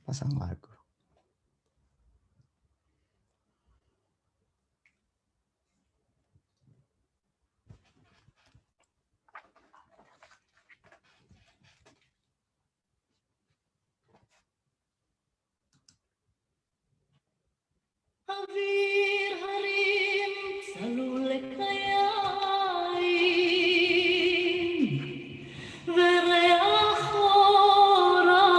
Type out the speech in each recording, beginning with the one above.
pasang lagu. Avir harim salule kayain vereach orami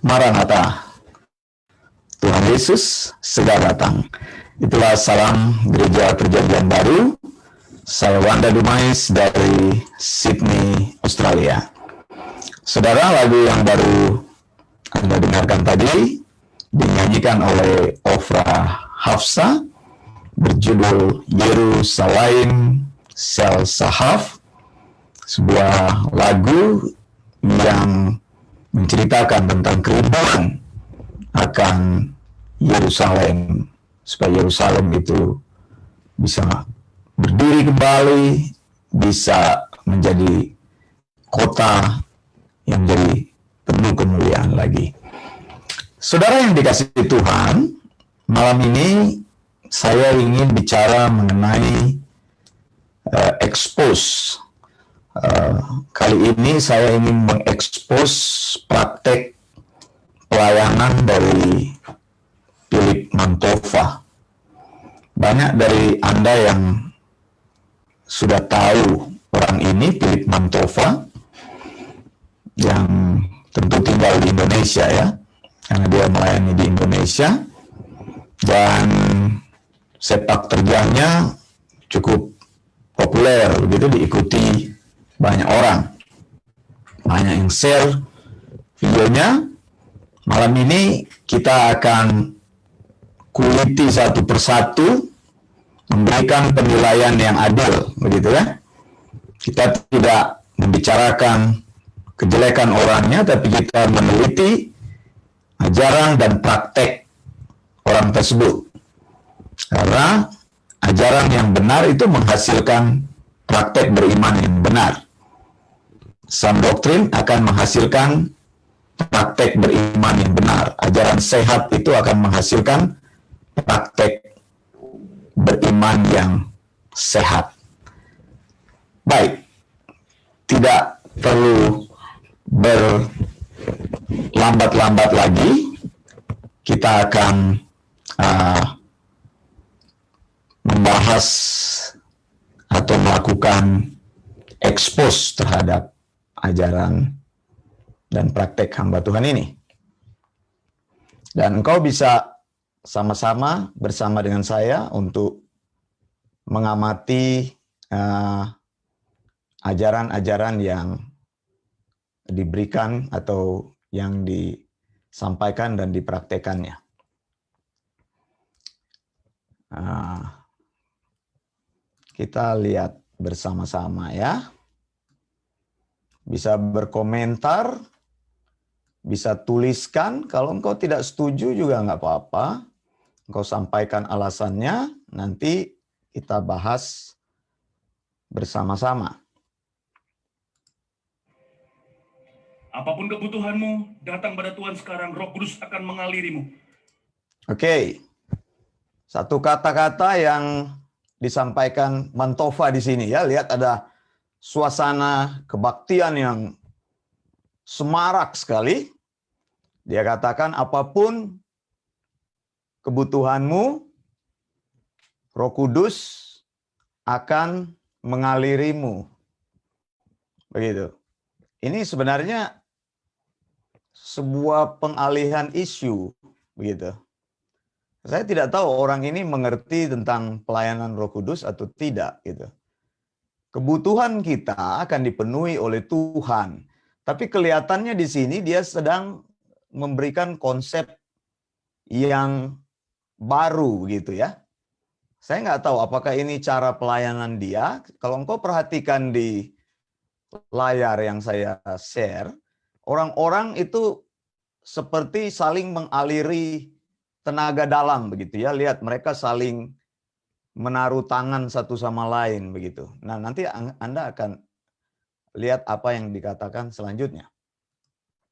Maranatha, Tuhan Yesus segera datang. Itulah salam Gereja Perjanjian Baru. Saya Wanda Dumais dari Sydney, Australia. Saudara, lagu yang baru Anda dengarkan tadi dinyanyikan oleh Ofra Hafsa berjudul Yerusalem Sel Sahaf, sebuah lagu yang menceritakan tentang kerinduan akan Yerusalem, supaya Yerusalem itu bisa berdiri kembali, bisa menjadi kota yang menjadi penuh kemuliaan lagi. Saudara yang dikasihi Tuhan, malam ini saya ingin bicara mengenai expose. Kali ini saya ingin mengekspos praktek pelayanan dari Philip Mantova. Banyak dari Anda yang sudah tahu orang ini, Philip Mantova, yang tentu tinggal di Indonesia ya, karena dia melayani di Indonesia, dan sepak terjangnya cukup populer, begitu diikuti banyak orang, banyak yang share videonya. Malam ini kita akan kuliti satu persatu, memberikan penilaian yang adil, begitu ya. Kita tidak membicarakan kejelekan orangnya, tapi kita meneliti ajaran dan praktek orang tersebut. Karena ajaran yang benar itu menghasilkan praktek beriman yang benar. Sound doktrin akan menghasilkan praktek beriman yang benar. Ajaran sehat itu akan menghasilkan praktek beriman yang sehat. Baik, tidak perlu berlambat-lambat lagi. Kita akan membahas atau melakukan ekspos terhadap ajaran dan praktek hamba Tuhan ini. Dan engkau bisa sama-sama bersama dengan saya untuk mengamati ajaran-ajaran yang diberikan atau yang disampaikan dan dipraktekannya. Kita lihat bersama-sama ya. Bisa berkomentar, bisa tuliskan. Kalau engkau tidak setuju juga nggak apa-apa. Engkau sampaikan alasannya, nanti kita bahas bersama-sama. Apapun kebutuhanmu, datang pada Tuhan sekarang, Roh Kudus akan mengalirimu. Oke. Satu kata-kata yang disampaikan Mantova di sini ya. Lihat ada suasana kebaktian yang semarak sekali. Dia katakan apapun kebutuhanmu, Roh Kudus akan mengalirimu. Begitu. Ini sebenarnya sebuah pengalihan isu, begitu. Saya tidak tahu orang ini mengerti tentang pelayanan Roh Kudus atau tidak, gitu. Kebutuhan kita akan dipenuhi oleh Tuhan. Tapi kelihatannya di sini dia sedang memberikan konsep yang baru, gitu ya. Saya nggak tahu apakah ini cara pelayanan dia. Kalau engkau perhatikan di layar yang saya share, orang-orang itu seperti saling mengaliri tenaga dalam begitu ya. Lihat mereka saling menaruh tangan satu sama lain begitu. Nah, nanti Anda akan lihat apa yang dikatakan selanjutnya.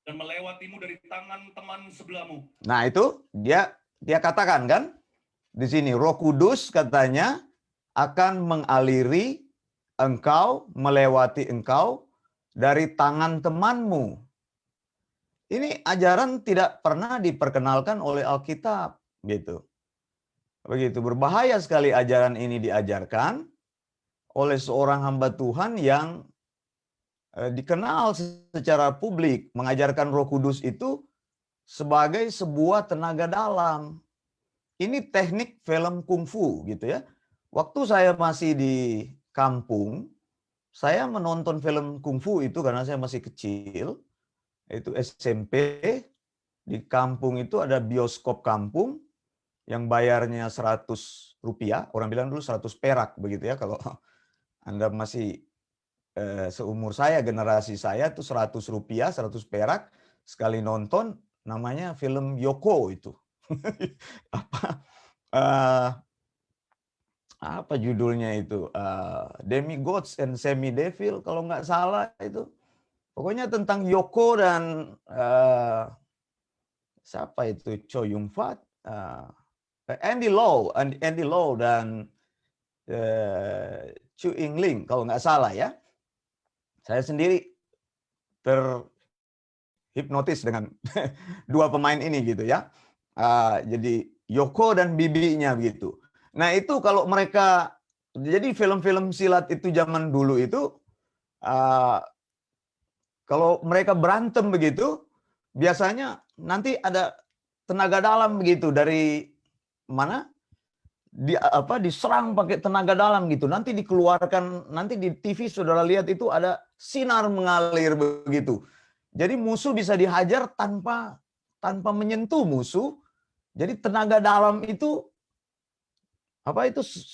Dan melewatimu dari tangan teman sebelahmu. Nah, itu dia katakan kan di sini Roh Kudus katanya akan mengaliri engkau, melewati engkau dari tangan temanmu. Ini ajaran tidak pernah diperkenalkan oleh Alkitab, gitu. Begitu berbahaya sekali ajaran ini diajarkan oleh seorang hamba Tuhan yang dikenal secara publik mengajarkan Roh Kudus itu sebagai sebuah tenaga dalam. Ini teknik film kungfu gitu ya. Waktu saya masih di kampung, saya menonton film kungfu itu karena saya masih kecil, itu SMP. Di kampung itu ada bioskop kampung yang bayarnya 100 rupiah, orang bilang dulu 100 perak begitu ya, kalau Anda masih seumur saya, generasi saya tuh 100 rupiah, 100 perak sekali nonton, namanya film Yoko itu. Eh, apa judulnya itu? Demigods and Semi Devil kalau nggak salah itu. Pokoknya tentang Yoko dan siapa itu? Cho Yun Fat, Andy Lau dan Chu Ying Ling kalau nggak salah ya. Saya sendiri terhipnotis dengan dua pemain ini gitu ya. Jadi Yoko dan bibinya begitu. Nah itu kalau mereka, jadi film-film silat itu zaman dulu itu, kalau mereka berantem begitu, biasanya nanti ada tenaga dalam begitu dari mana? Diserang pakai tenaga dalam gitu. Nanti dikeluarkan, nanti di TV saudara lihat itu ada sinar mengalir begitu. Jadi musuh bisa dihajar tanpa menyentuh musuh. Jadi tenaga dalam itu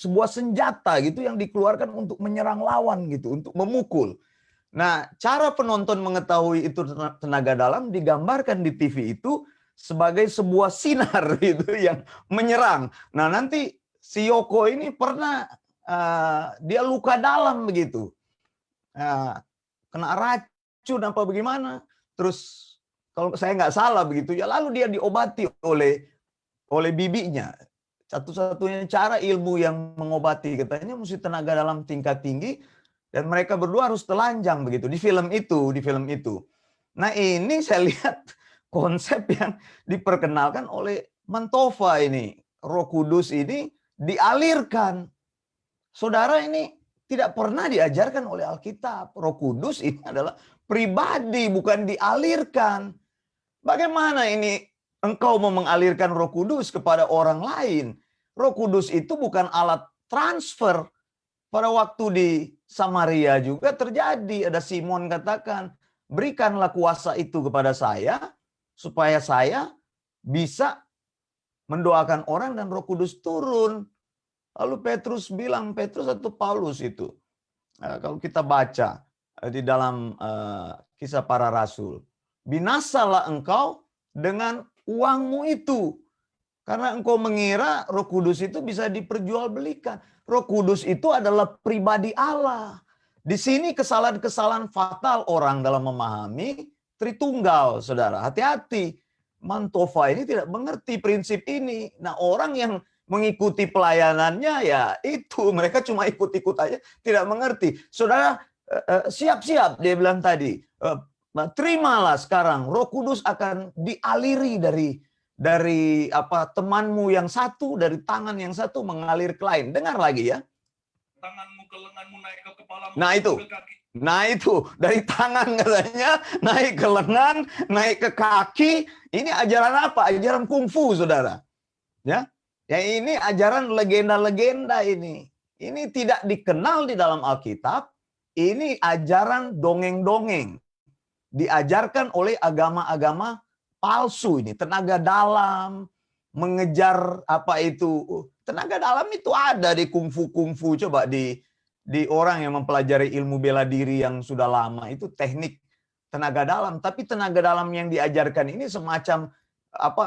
sebuah senjata gitu yang dikeluarkan untuk menyerang lawan gitu, untuk memukul. Nah, cara penonton mengetahui itu tenaga dalam digambarkan di TV itu sebagai sebuah sinar gitu yang menyerang. Nah, nanti si Yoko ini pernah dia luka dalam begitu. Kena racun apa bagaimana. Terus kalau saya nggak salah begitu ya, lalu dia diobati oleh bibinya. Satu-satunya cara ilmu yang mengobati katanya mesti tenaga dalam tingkat tinggi, dan mereka berdua harus telanjang begitu di film itu. Nah ini saya lihat konsep yang diperkenalkan oleh Mantova ini, Roh Kudus ini dialirkan. Saudara, ini tidak pernah diajarkan oleh Alkitab. Roh Kudus ini adalah pribadi, bukan dialirkan. Bagaimana ini engkau mau mengalirkan Roh Kudus kepada orang lain? Roh Kudus itu bukan alat transfer. Pada waktu di Samaria juga terjadi. Ada Simon katakan, berikanlah kuasa itu kepada saya, supaya saya bisa mendoakan orang dan Roh Kudus turun. Lalu Petrus bilang, Petrus atau Paulus itu, kalau kita baca di dalam Kisah Para Rasul, binasalah engkau dengan uangmu itu, karena engkau mengira Roh Kudus itu bisa diperjualbelikan. Roh Kudus itu adalah pribadi Allah. Di sini kesalahan-kesalahan fatal orang dalam memahami Tritunggal, saudara. Hati-hati. Mantova ini tidak mengerti prinsip ini. Nah, orang yang mengikuti pelayanannya ya itu, mereka cuma ikut-ikut aja, tidak mengerti. Saudara, siap-siap, dia bilang tadi. Terimalah sekarang, Roh Kudus akan dialiri dari temanmu yang satu, dari tangan yang satu mengalir ke lain. Dengar lagi ya. Tanganmu ke lenganmu, naik ke kepalamu, Nah itu. ke kaki. Nah itu, dari tangan katanya, naik ke lengan, naik ke kaki. Ini ajaran apa? Ajaran kungfu, saudara. Ya, ini ajaran legenda-legenda ini. Ini tidak dikenal di dalam Alkitab. Ini ajaran dongeng-dongeng. Diajarkan oleh agama-agama palsu ini. Tenaga dalam, mengejar tenaga dalam itu ada di kungfu-kungfu. Coba di orang yang mempelajari ilmu bela diri yang sudah lama, itu teknik tenaga dalam. Tapi tenaga dalam yang diajarkan ini semacam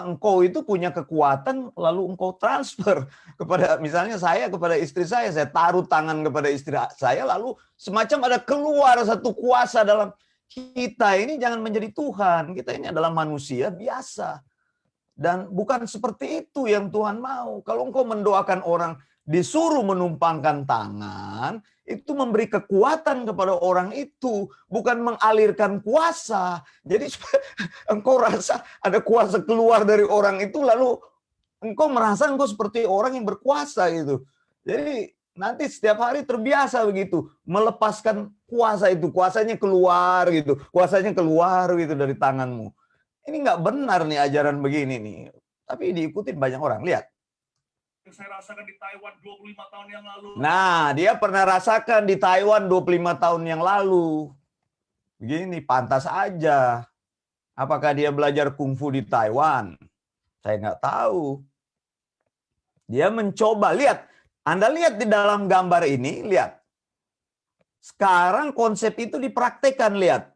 engkau itu punya kekuatan lalu engkau transfer kepada, misalnya saya kepada istri saya taruh tangan kepada istri saya, lalu semacam ada keluar satu kuasa dalam kita. Ini jangan menjadi Tuhan. Kita ini adalah manusia biasa. Dan bukan seperti itu yang Tuhan mau. Kalau engkau mendoakan orang disuruh menumpangkan tangan, itu memberi kekuatan kepada orang itu, bukan mengalirkan kuasa. Jadi engkau rasa ada kuasa keluar dari orang itu, lalu engkau merasa engkau seperti orang yang berkuasa gitu. Jadi nanti setiap hari terbiasa begitu, melepaskan kuasa itu, kuasanya keluar gitu dari tanganmu. Ini nggak benar nih ajaran begini nih. Tapi diikutin banyak orang. Lihat. Yang saya rasakan di Taiwan 25 tahun yang lalu. Nah, dia pernah rasakan di Taiwan 25 tahun yang lalu. Begini, pantas aja. Apakah dia belajar kungfu di Taiwan? Saya nggak tahu. Dia mencoba, lihat. Anda lihat di dalam gambar ini, lihat. Sekarang konsep itu dipraktekkan, lihat.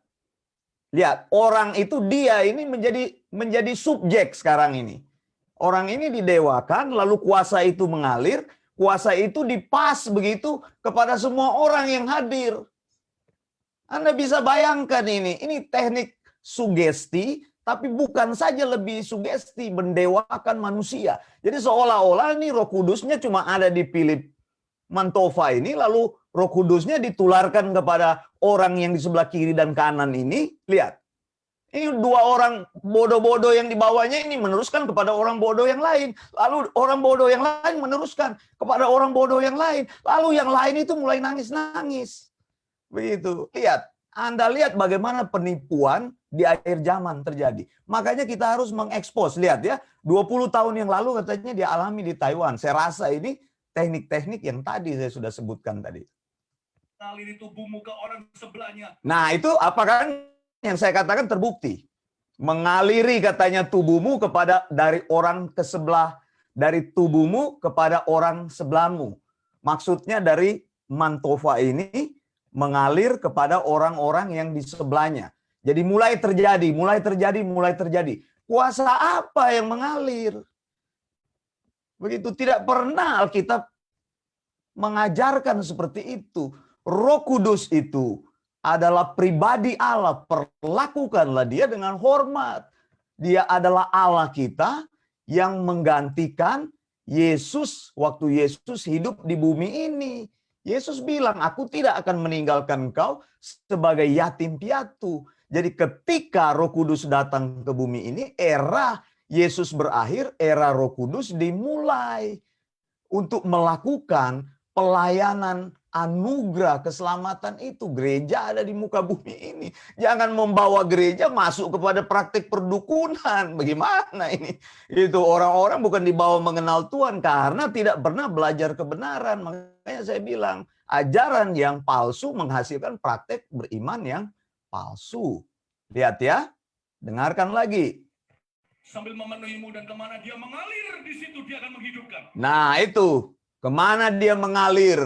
Lihat, orang itu dia ini menjadi subjek sekarang ini. Orang ini didewakan, lalu kuasa itu mengalir, kuasa itu dipas begitu kepada semua orang yang hadir. Anda bisa bayangkan ini teknik sugesti, tapi bukan saja lebih sugesti, mendewakan manusia. Jadi seolah-olah ini Roh Kudusnya cuma ada di Philip Mantova ini, lalu Roh Kudusnya ditularkan kepada orang yang di sebelah kiri dan kanan ini. Lihat. Ini dua orang bodoh-bodoh yang dibawanya ini meneruskan kepada orang bodoh yang lain. Lalu orang bodoh yang lain meneruskan kepada orang bodoh yang lain. Lalu yang lain itu mulai nangis-nangis. Begitu. Lihat. Anda lihat bagaimana penipuan di akhir zaman terjadi. Makanya kita harus mengekspos. Lihat ya. 20 tahun yang lalu katanya dia alami di Taiwan. Saya rasa ini teknik-teknik yang tadi saya sudah sebutkan tadi. Mengaliri tubuhmu ke orang sebelahnya. Nah itu apa kan? Yang saya katakan terbukti. Mengaliri katanya tubuhmu kepada dari orang ke sebelah, dari tubuhmu kepada orang sebelahmu. Maksudnya dari Mantova ini mengalir kepada orang-orang yang di sebelahnya. Jadi mulai terjadi. Kuasa apa yang mengalir? Begitu, tidak pernah Alkitab mengajarkan seperti itu. Roh Kudus itu adalah pribadi Allah, perlakukanlah dia dengan hormat. Dia adalah Allah kita yang menggantikan Yesus waktu Yesus hidup di bumi ini. Yesus bilang, aku tidak akan meninggalkan engkau sebagai yatim piatu. Jadi ketika Roh Kudus datang ke bumi ini, era Yesus berakhir, era Roh Kudus dimulai untuk melakukan pelayanan anugerah keselamatan itu. Gereja ada di muka bumi ini. Jangan membawa gereja masuk kepada praktik perdukunan. Bagaimana ini? Itu orang-orang bukan dibawa mengenal Tuhan karena tidak pernah belajar kebenaran. Makanya saya bilang, ajaran yang palsu menghasilkan praktik beriman yang palsu. Lihat ya, dengarkan lagi. Sambil memenuhimu dan kemana dia mengalir, di situ dia akan menghidupkan. Nah itu, kemana dia mengalir?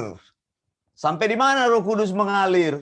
Sampai di mana Roh Kudus mengalir?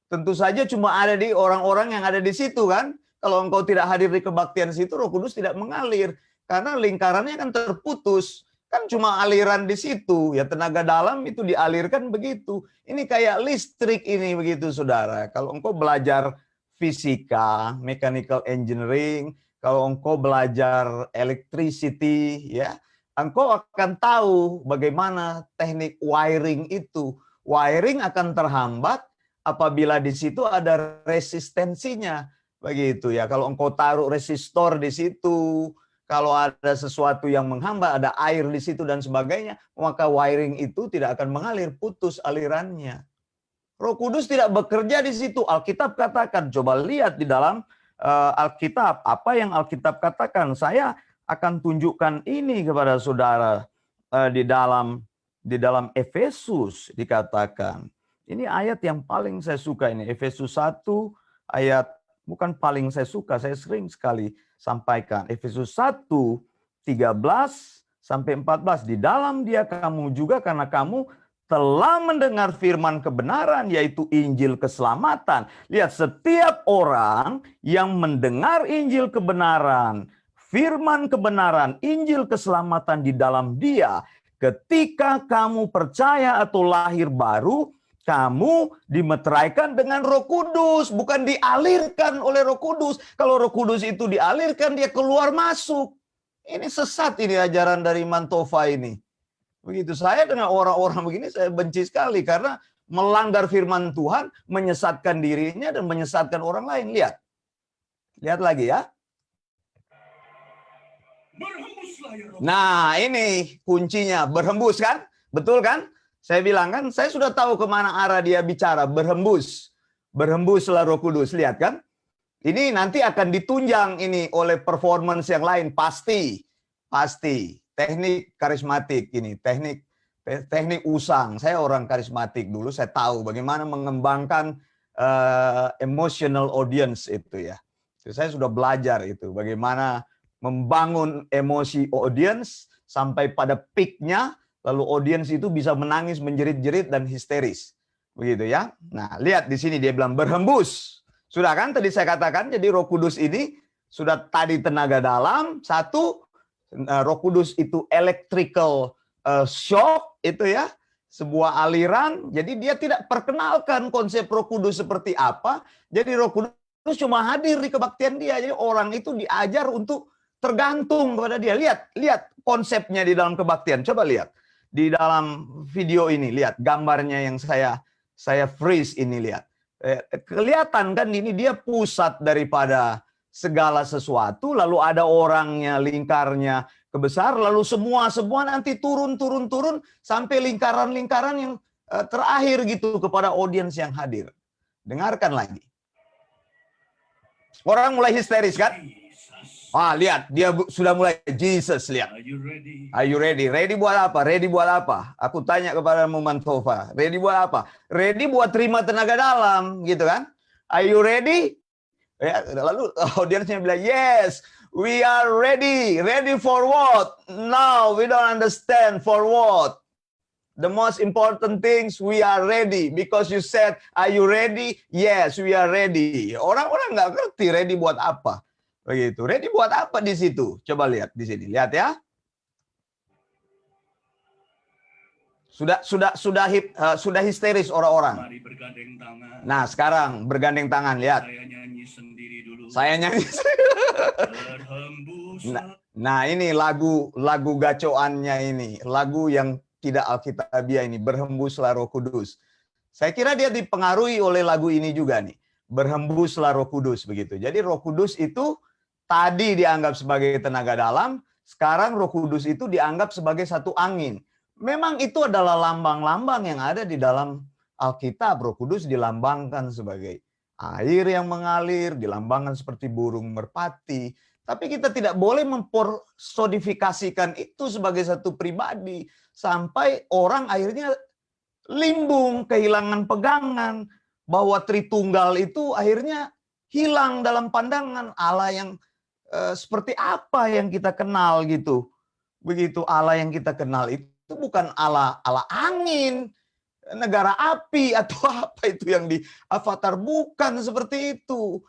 Tentu saja cuma ada di orang-orang yang ada di situ kan. Kalau engkau tidak hadir di kebaktian situ, Roh Kudus tidak mengalir. Karena lingkarannya kan terputus. Kan cuma aliran di situ. Ya tenaga dalam itu dialirkan begitu. Ini kayak listrik ini begitu saudara. Kalau engkau belajar fisika, mechanical engineering, kalau engkau belajar electricity, ya, engkau akan tahu bagaimana teknik wiring itu. Wiring akan terhambat apabila di situ ada resistensinya. Begitu ya. Kalau engkau taruh resistor di situ, kalau ada sesuatu yang menghambat, ada air di situ dan sebagainya, maka wiring itu tidak akan mengalir, putus alirannya. Roh Kudus tidak bekerja di situ. Alkitab katakan, coba lihat di dalam Alkitab, apa yang Alkitab katakan. Saya akan tunjukkan ini kepada saudara di dalam Efesus dikatakan. Ini ayat yang paling saya suka ini. Efesus 1 ayat, bukan paling saya suka, saya sering sekali sampaikan. Efesus 1, 13 sampai 14. Di dalam dia kamu juga karena kamu telah mendengar firman kebenaran, yaitu Injil keselamatan. Lihat, setiap orang yang mendengar Injil kebenaran, firman kebenaran, Injil keselamatan di dalam dia, ketika kamu percaya atau lahir baru, kamu dimeteraikan dengan Roh Kudus, bukan dialirkan oleh Roh Kudus. Kalau Roh Kudus itu dialirkan, dia keluar masuk. Ini sesat ini ajaran dari Mantova ini. Begitu, saya dengan orang-orang begini saya benci sekali karena melanggar firman Tuhan, menyesatkan dirinya dan menyesatkan orang lain. Lihat. Lihat lagi ya. Berhembuslah ya Roh. Nah, ini kuncinya, berhembus kan? Betul kan? Saya bilang kan, saya sudah tahu kemana arah dia bicara, berhembus. Berhembuslah Roh Kudus, lihat kan? Ini nanti akan ditunjang ini oleh performance yang lain, pasti. Teknik karismatik ini, teknik usang. Saya orang karismatik dulu, saya tahu bagaimana mengembangkan emotional audience itu ya. Saya sudah belajar itu, bagaimana membangun emosi audience sampai pada peaknya, lalu audience itu bisa menangis, menjerit-jerit dan histeris. Begitu ya. Nah, lihat di sini dia bilang berhembus. Sudah kan tadi saya katakan, jadi Roh Kudus ini sudah tadi tenaga dalam, satu, Roh Kudus itu electrical shock itu ya, sebuah aliran. Jadi dia tidak perkenalkan konsep Roh Kudus seperti apa. Jadi Roh Kudus cuma hadir di kebaktian dia. Jadi orang itu diajar untuk tergantung kepada dia. Lihat konsepnya di dalam kebaktian. Coba lihat di dalam video ini, lihat gambarnya yang saya freeze ini, lihat. Kelihatan kan ini dia pusat daripada segala sesuatu, lalu ada orangnya, lingkarnya kebesar, lalu semua nanti turun sampai lingkaran-lingkaran yang terakhir gitu kepada audiens yang hadir. Dengarkan lagi. Orang mulai histeris kan? Lihat, dia sudah mulai Jesus, lihat. Are you ready? Are you ready? Ready buat apa? Ready buat apa? Aku tanya kepada Mantova, ready buat apa? Ready buat terima tenaga dalam, gitu kan? Are you ready? Ya, lalu audiensnya bilang, yes, we are ready. Ready for what? No, we don't understand for what. The most important things, we are ready. Because you said, are you ready? Yes, we are ready. Orang-orang nggak ngerti ready buat apa. Begitu. Ready buat apa di situ? Coba lihat di sini. Lihat ya. Sudah histeris orang-orang. Mari bergandeng tangan. Nah, sekarang bergandeng tangan, lihat. Saya nyanyi sendiri dulu. Saya nyanyi. Berhembus. Nah, ini lagu gacoannya ini, lagu yang tidak alkitabiah ini, berhembuslah Roh Kudus. Saya kira dia dipengaruhi oleh lagu ini juga nih. Berhembuslah Roh Kudus begitu. Jadi Roh Kudus itu tadi dianggap sebagai tenaga dalam, sekarang Roh Kudus itu dianggap sebagai satu angin. Memang itu adalah lambang-lambang yang ada di dalam Alkitab. Roh Kudus dilambangkan sebagai air yang mengalir, dilambangkan seperti burung merpati. Tapi kita tidak boleh mempersonifikasikan itu sebagai satu pribadi. Sampai orang akhirnya limbung, kehilangan pegangan. Bahwa Tritunggal itu akhirnya hilang dalam pandangan Allah yang seperti apa yang kita kenal gitu. Begitu Allah yang kita kenal itu bukan Allah angin, negara api atau apa itu yang di Avatar, bukan seperti itu.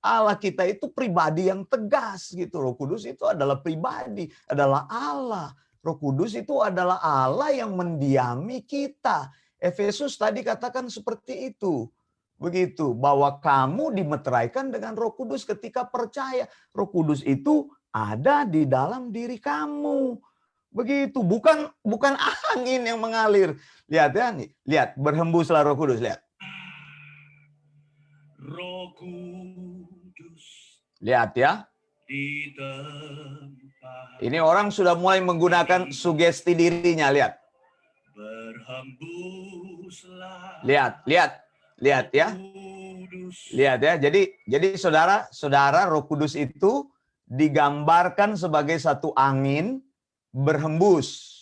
Allah kita itu pribadi yang tegas gitu. Roh Kudus itu adalah pribadi, adalah Allah. Roh Kudus itu adalah Allah yang mendiami kita. Efesus tadi katakan seperti itu. Begitu, bahwa kamu dimeteraikan dengan Roh Kudus ketika percaya. Roh Kudus itu ada di dalam diri kamu. Begitu, bukan angin yang mengalir. Lihat ya, nih, lihat, berhembuslah Roh Kudus, lihat. Roh Kudus. Lihat ya. Di tempat. Ini orang sudah mulai menggunakan sugesti dirinya, lihat. Berhembuslah. Lihat ya. Lihat ya. Jadi saudara Roh Kudus itu digambarkan sebagai satu angin berhembus.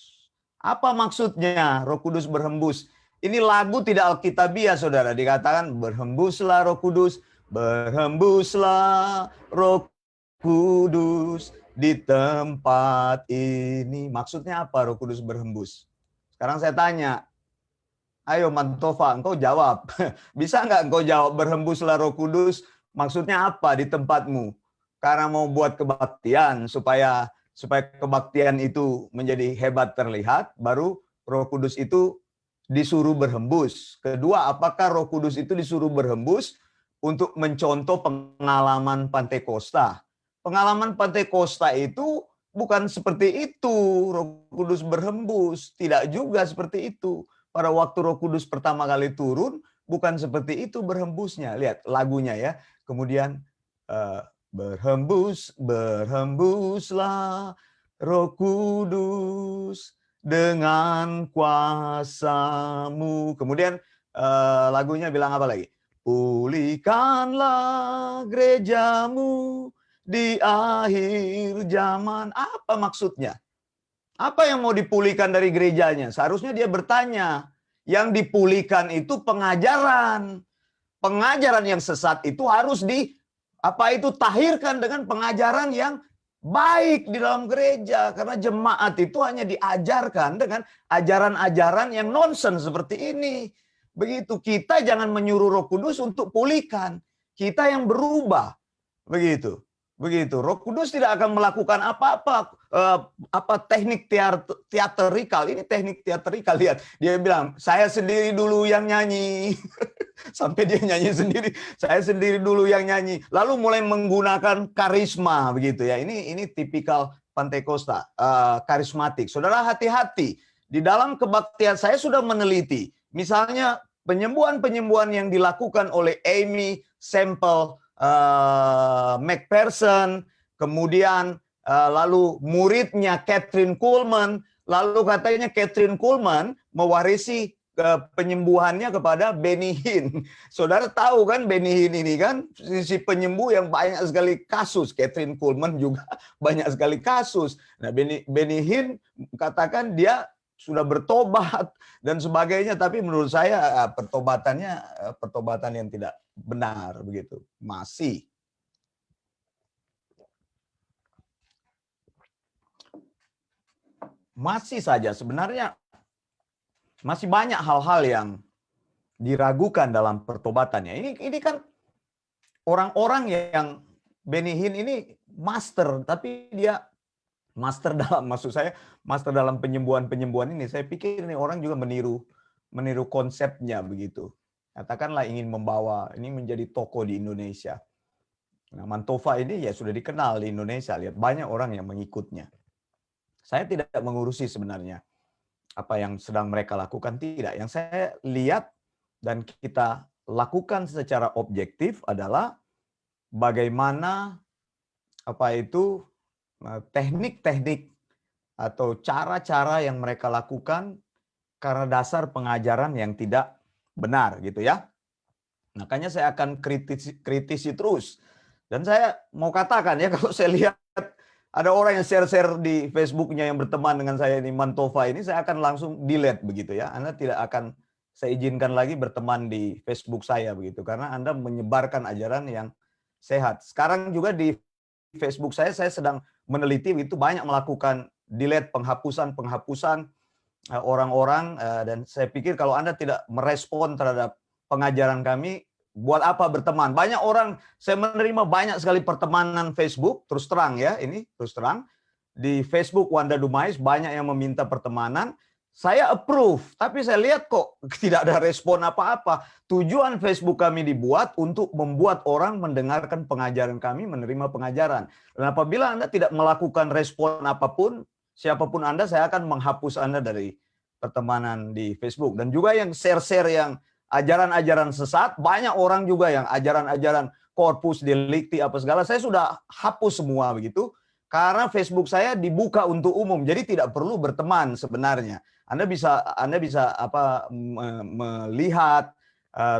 Apa maksudnya Roh Kudus berhembus? Ini lagu tidak alkitabiah, saudara. Dikatakan berhembuslah Roh Kudus, berhembuslah Roh Kudus di tempat ini. Maksudnya apa Roh Kudus berhembus? Sekarang saya tanya, ayo Mantova, engkau jawab. Bisa nggak engkau jawab berhembuslah Roh Kudus? Maksudnya apa di tempatmu? Karena mau buat kebaktian supaya kebaktian itu menjadi hebat terlihat, baru Roh Kudus itu disuruh berhembus. Kedua, apakah Roh Kudus itu disuruh berhembus untuk mencontoh pengalaman Pantekosta? Pengalaman Pantekosta itu bukan seperti itu, Roh Kudus berhembus. Tidak juga seperti itu. Pada waktu Roh Kudus pertama kali turun, bukan seperti itu berhembusnya. Lihat lagunya ya. Kemudian berhembuslah Roh Kudus dengan kuasa-Mu. Kemudian lagunya bilang apa lagi? Pulihkanlah gerejamu di akhir zaman. Apa maksudnya? Apa yang mau dipulihkan dari gerejanya? Seharusnya dia bertanya. Yang dipulihkan itu pengajaran. Pengajaran yang sesat itu harus tahirkan dengan pengajaran yang baik di dalam gereja. Karena jemaat itu hanya diajarkan dengan ajaran-ajaran yang nonsens seperti ini. Begitu, kita jangan menyuruh Roh Kudus untuk pulihkan. Kita yang berubah. Begitu. Begitu. Roh Kudus tidak akan melakukan apa-apa teknik teatrikal. Ini teknik teatrikal, lihat. Dia bilang, "Saya sendiri dulu yang nyanyi." Sampai dia nyanyi sendiri. "Saya sendiri dulu yang nyanyi." Lalu mulai menggunakan karisma begitu ya. Ini tipikal Pantekosta, karismatik. Saudara, hati-hati. Di dalam kebaktian saya sudah meneliti. Misalnya penyembuhan-penyembuhan yang dilakukan oleh Amy Semple McPherson, kemudian lalu muridnya Catherine Kuhlman, lalu katanya Catherine Kuhlman mewarisi penyembuhannya kepada Benny Hinn. Saudara tahu kan Benny Hinn ini kan si penyembuh yang banyak sekali kasus. Catherine Kuhlman juga banyak sekali kasus. Nah, Benny Hinn katakan dia sudah bertobat dan sebagainya, tapi menurut saya pertobatannya pertobatan yang tidak benar begitu. Masih saja sebenarnya masih banyak hal-hal yang diragukan dalam pertobatannya. Ini kan orang-orang yang Benny Hinn ini master, tapi dia master dalam penyembuhan-penyembuhan ini. Saya pikir ini orang juga meniru konsepnya begitu. Katakanlah ingin membawa ini menjadi toko di Indonesia. Nah, Mantova ini ya sudah dikenal di Indonesia. Lihat banyak orang yang mengikutnya. Saya tidak mengurusi sebenarnya apa yang sedang mereka lakukan, tidak. Yang saya lihat dan kita lakukan secara objektif adalah bagaimana teknik-teknik atau cara-cara yang mereka lakukan karena dasar pengajaran yang tidak benar gitu ya. Makanya saya akan kritisi terus. Dan saya mau katakan ya, kalau saya lihat ada orang yang share-share di Facebooknya yang berteman dengan saya ini, Mantova ini, saya akan langsung delete begitu ya. Anda tidak akan saya izinkan lagi berteman di Facebook saya begitu, karena Anda menyebarkan ajaran yang sehat. Sekarang juga di Facebook saya sedang meneliti itu banyak melakukan delete, penghapusan orang-orang, dan saya pikir kalau Anda tidak merespon terhadap pengajaran kami, buat apa berteman? Banyak orang, saya menerima banyak sekali pertemanan Facebook, terus terang ya, ini terus terang. Di Facebook Wanda Dumais banyak yang meminta pertemanan, saya approve, tapi saya lihat kok tidak ada respon apa-apa. Tujuan Facebook kami dibuat untuk membuat orang mendengarkan pengajaran kami, menerima pengajaran. Dan apabila Anda tidak melakukan respon apapun, siapapun Anda, saya akan menghapus Anda dari pertemanan di Facebook. Dan juga yang share-share yang ajaran-ajaran sesat, banyak orang juga yang ajaran-ajaran corpus delicti apa segala, saya sudah hapus semua begitu. Karena Facebook saya dibuka untuk umum, jadi tidak perlu berteman sebenarnya. Anda bisa melihat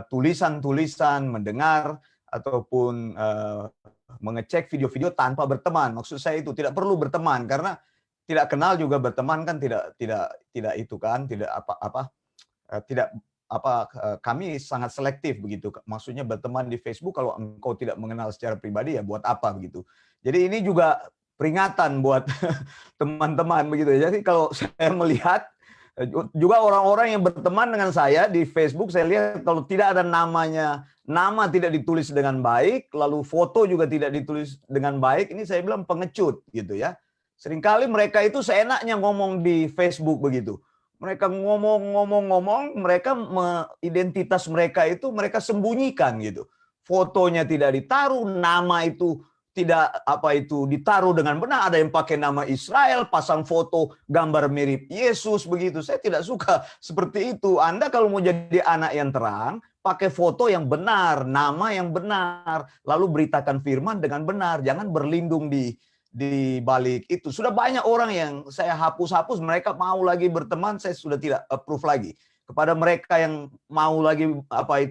tulisan-tulisan, mendengar ataupun mengecek video-video tanpa berteman. Maksud saya itu tidak perlu berteman, karena tidak kenal juga berteman kan tidak itu kan, kami sangat selektif begitu. Maksudnya berteman di Facebook kalau engkau tidak mengenal secara pribadi ya buat apa begitu. Jadi ini juga peringatan buat teman-teman begitu. Jadi kalau saya melihat juga orang-orang yang berteman dengan saya di Facebook, saya lihat kalau tidak ada nama tidak ditulis dengan baik, lalu foto juga tidak ditulis dengan baik, ini saya bilang pengecut gitu ya. Seringkali mereka itu seenaknya ngomong di Facebook begitu. Mereka ngomong, mereka identitas mereka itu mereka sembunyikan gitu. Fotonya tidak ditaruh, nama itu tidak ditaruh dengan benar. Ada yang pakai nama Israel, pasang foto gambar mirip Yesus begitu. Saya tidak suka seperti itu. Anda kalau mau jadi anak yang terang, pakai foto yang benar, nama yang benar, lalu beritakan firman dengan benar. Jangan berlindung di balik itu. Sudah banyak orang yang saya hapus, mereka mau lagi berteman, saya sudah tidak approve lagi. Kepada mereka yang mau lagi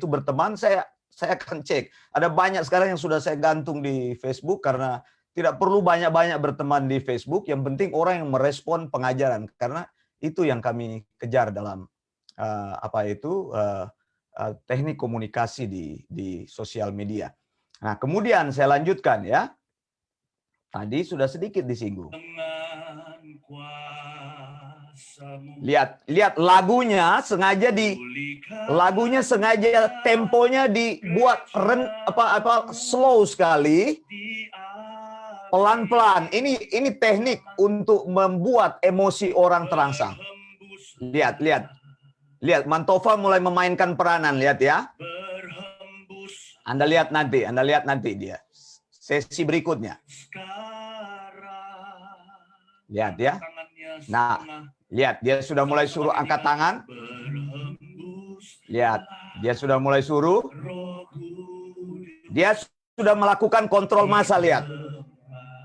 berteman, saya saya akan cek. Ada banyak sekarang yang sudah saya gantung di Facebook karena tidak perlu banyak-banyak berteman di Facebook. Yang penting orang yang merespon pengajaran, karena itu yang kami kejar dalam teknik komunikasi di sosial media. Nah, kemudian saya lanjutkan ya. Tadi sudah sedikit disinggung. Dengan kuasa-Mu. Lihat lagunya sengaja temponya dibuat slow sekali, pelan-pelan. Ini teknik untuk membuat emosi orang terangsang. Lihat, Mantova mulai memainkan peranan, lihat ya. Anda lihat nanti dia. Sesi berikutnya. Lihat ya. Nah, lihat dia sudah mulai suruh angkat tangan. Lihat, dia sudah mulai suruh. Dia sudah melakukan kontrol massa, lihat.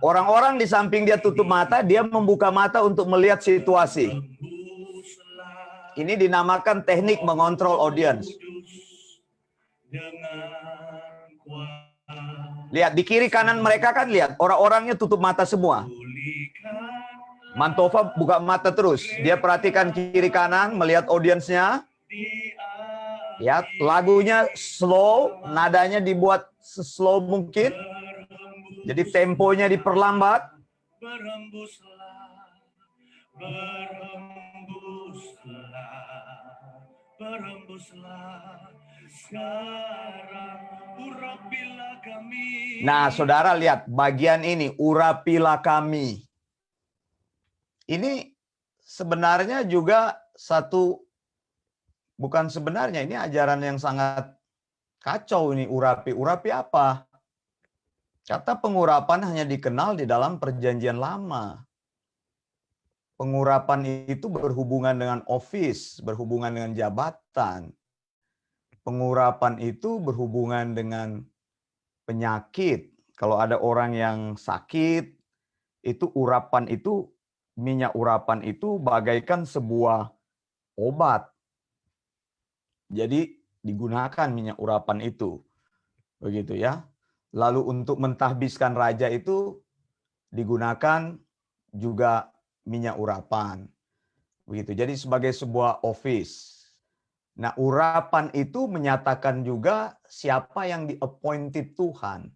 Orang-orang di samping dia tutup mata, dia membuka mata untuk melihat situasi. Ini dinamakan teknik mengontrol audiens. Lihat, di kiri kanan mereka kan lihat, orang-orangnya tutup mata semua. Mantova buka mata terus. Dia perhatikan kiri kanan, melihat audiensnya. Lihat, lagunya slow, nadanya dibuat slow mungkin. Jadi temponya diperlambat. Nah, saudara lihat bagian ini, urapilah kami. Ini sebenarnya juga bukan sebenarnya, ini ajaran yang sangat kacau ini, urapi. Urapi apa? Kata pengurapan hanya dikenal di dalam perjanjian lama. Pengurapan itu berhubungan dengan office, berhubungan dengan jabatan. Pengurapan itu berhubungan dengan penyakit. Kalau ada orang yang sakit, itu minyak urapan itu bagaikan sebuah obat. Jadi digunakan minyak urapan itu. Begitu ya. Lalu untuk mentahbiskan raja itu digunakan juga minyak urapan. Begitu. Jadi sebagai sebuah office. Nah, urapan itu menyatakan juga siapa yang di-appointed Tuhan.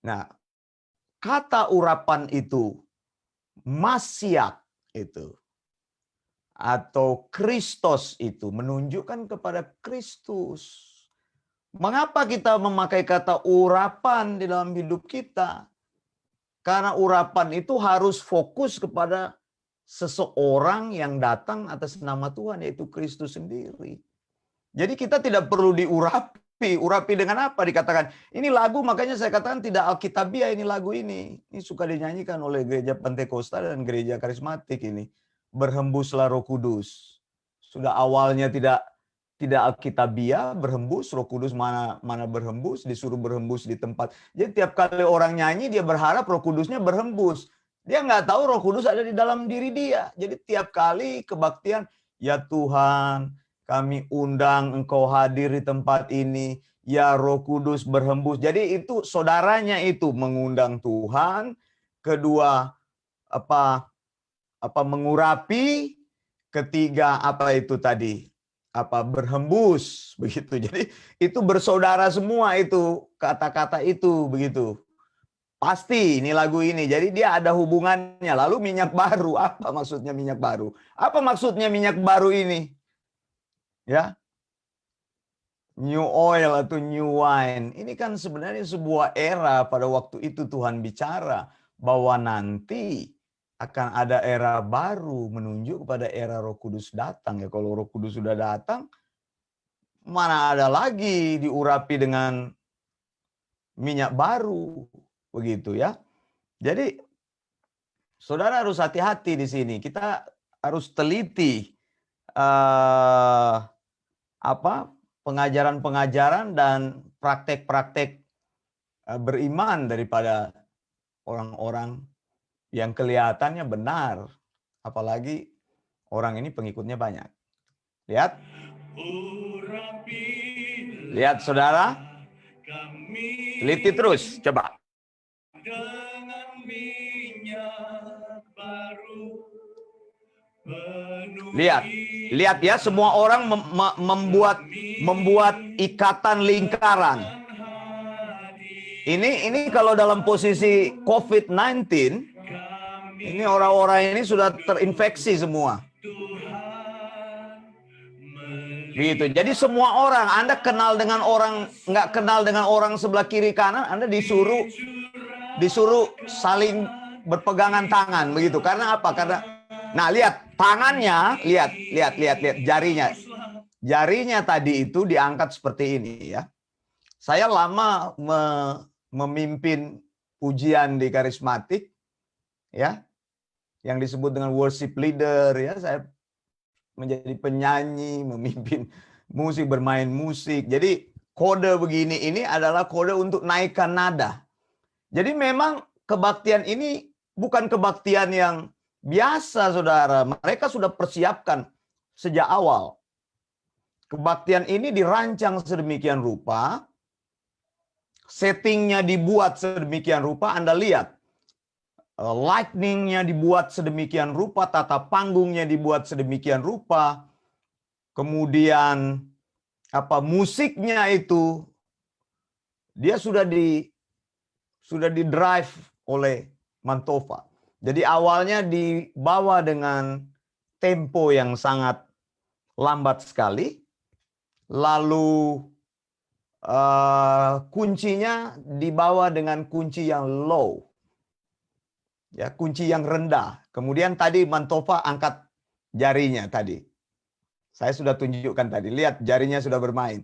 Nah, kata urapan itu Masiat itu atau Kristus itu menunjukkan kepada Kristus. Mengapa kita memakai kata urapan di dalam hidup kita? Karena urapan itu harus fokus kepada seseorang yang datang atas nama Tuhan, yaitu Kristus sendiri. Jadi kita tidak perlu diurapi. Urapi dengan apa? Dikatakan, ini lagu, makanya saya katakan tidak alkitabiah ini lagu ini. Ini suka dinyanyikan oleh gereja Pentakosta dan gereja karismatik ini. Berhembuslah Roh Kudus. Sudah awalnya tidak alkitabiah, berhembus, Roh Kudus mana berhembus, disuruh berhembus di tempat. Jadi tiap kali orang nyanyi, dia berharap Roh Kudusnya berhembus. Dia nggak tahu Roh Kudus ada di dalam diri dia. Jadi tiap kali kebaktian, ya Tuhan, kami undang Engkau hadir di tempat ini. Ya Roh Kudus berhembus. Jadi itu saudaranya itu mengundang Tuhan. Kedua mengurapi. Ketiga itu tadi? Berhembus begitu. Jadi itu bersaudara semua itu kata-kata itu begitu. Pasti ini lagu ini. Jadi dia ada hubungannya. Lalu minyak baru, apa maksudnya minyak baru? Apa maksudnya minyak baru ini? Ya, new oil atau new wine. Ini kan sebenarnya sebuah era pada waktu itu Tuhan bicara bahwa nanti akan ada era baru menunjuk kepada era Roh Kudus datang. Ya, kalau Roh Kudus sudah datang, mana ada lagi diurapi dengan minyak baru, begitu ya. Jadi saudara harus hati-hati di sini. Kita harus teliti pengajaran-pengajaran dan praktek-praktek beriman daripada orang-orang yang kelihatannya benar. Apalagi orang ini pengikutnya banyak. Lihat. Lihat saudara. Teliti terus, coba. Dengan minyak baru. Lihat ya, semua orang membuat ikatan lingkaran. Ini kalau dalam posisi COVID-19, ini orang-orang ini sudah terinfeksi semua. Begitu. Jadi semua orang, Anda kenal dengan orang, nggak kenal dengan orang sebelah kiri kanan, Anda disuruh saling berpegangan tangan, begitu. Karena apa? Nah, lihat tangannya, lihat jarinya. Jarinya tadi itu diangkat seperti ini ya. Saya lama memimpin ujian di karismatik ya, yang disebut dengan worship leader ya. Saya menjadi penyanyi, memimpin musik, bermain musik. Jadi kode begini ini adalah kode untuk naikkan nada. Jadi memang kebaktian ini bukan kebaktian yang biasa, saudara. Mereka sudah persiapkan sejak awal. Kebaktian ini dirancang sedemikian rupa, settingnya dibuat sedemikian rupa. Anda lihat, lightningnya dibuat sedemikian rupa, tata panggungnya dibuat sedemikian rupa, kemudian musiknya itu dia sudah di drive oleh Mantova. Jadi awalnya dibawa dengan tempo yang sangat lambat sekali, lalu kuncinya dibawa dengan kunci yang low, ya, kunci yang rendah. Kemudian tadi Mantova angkat jarinya tadi. Saya sudah tunjukkan tadi. Lihat jarinya sudah bermain.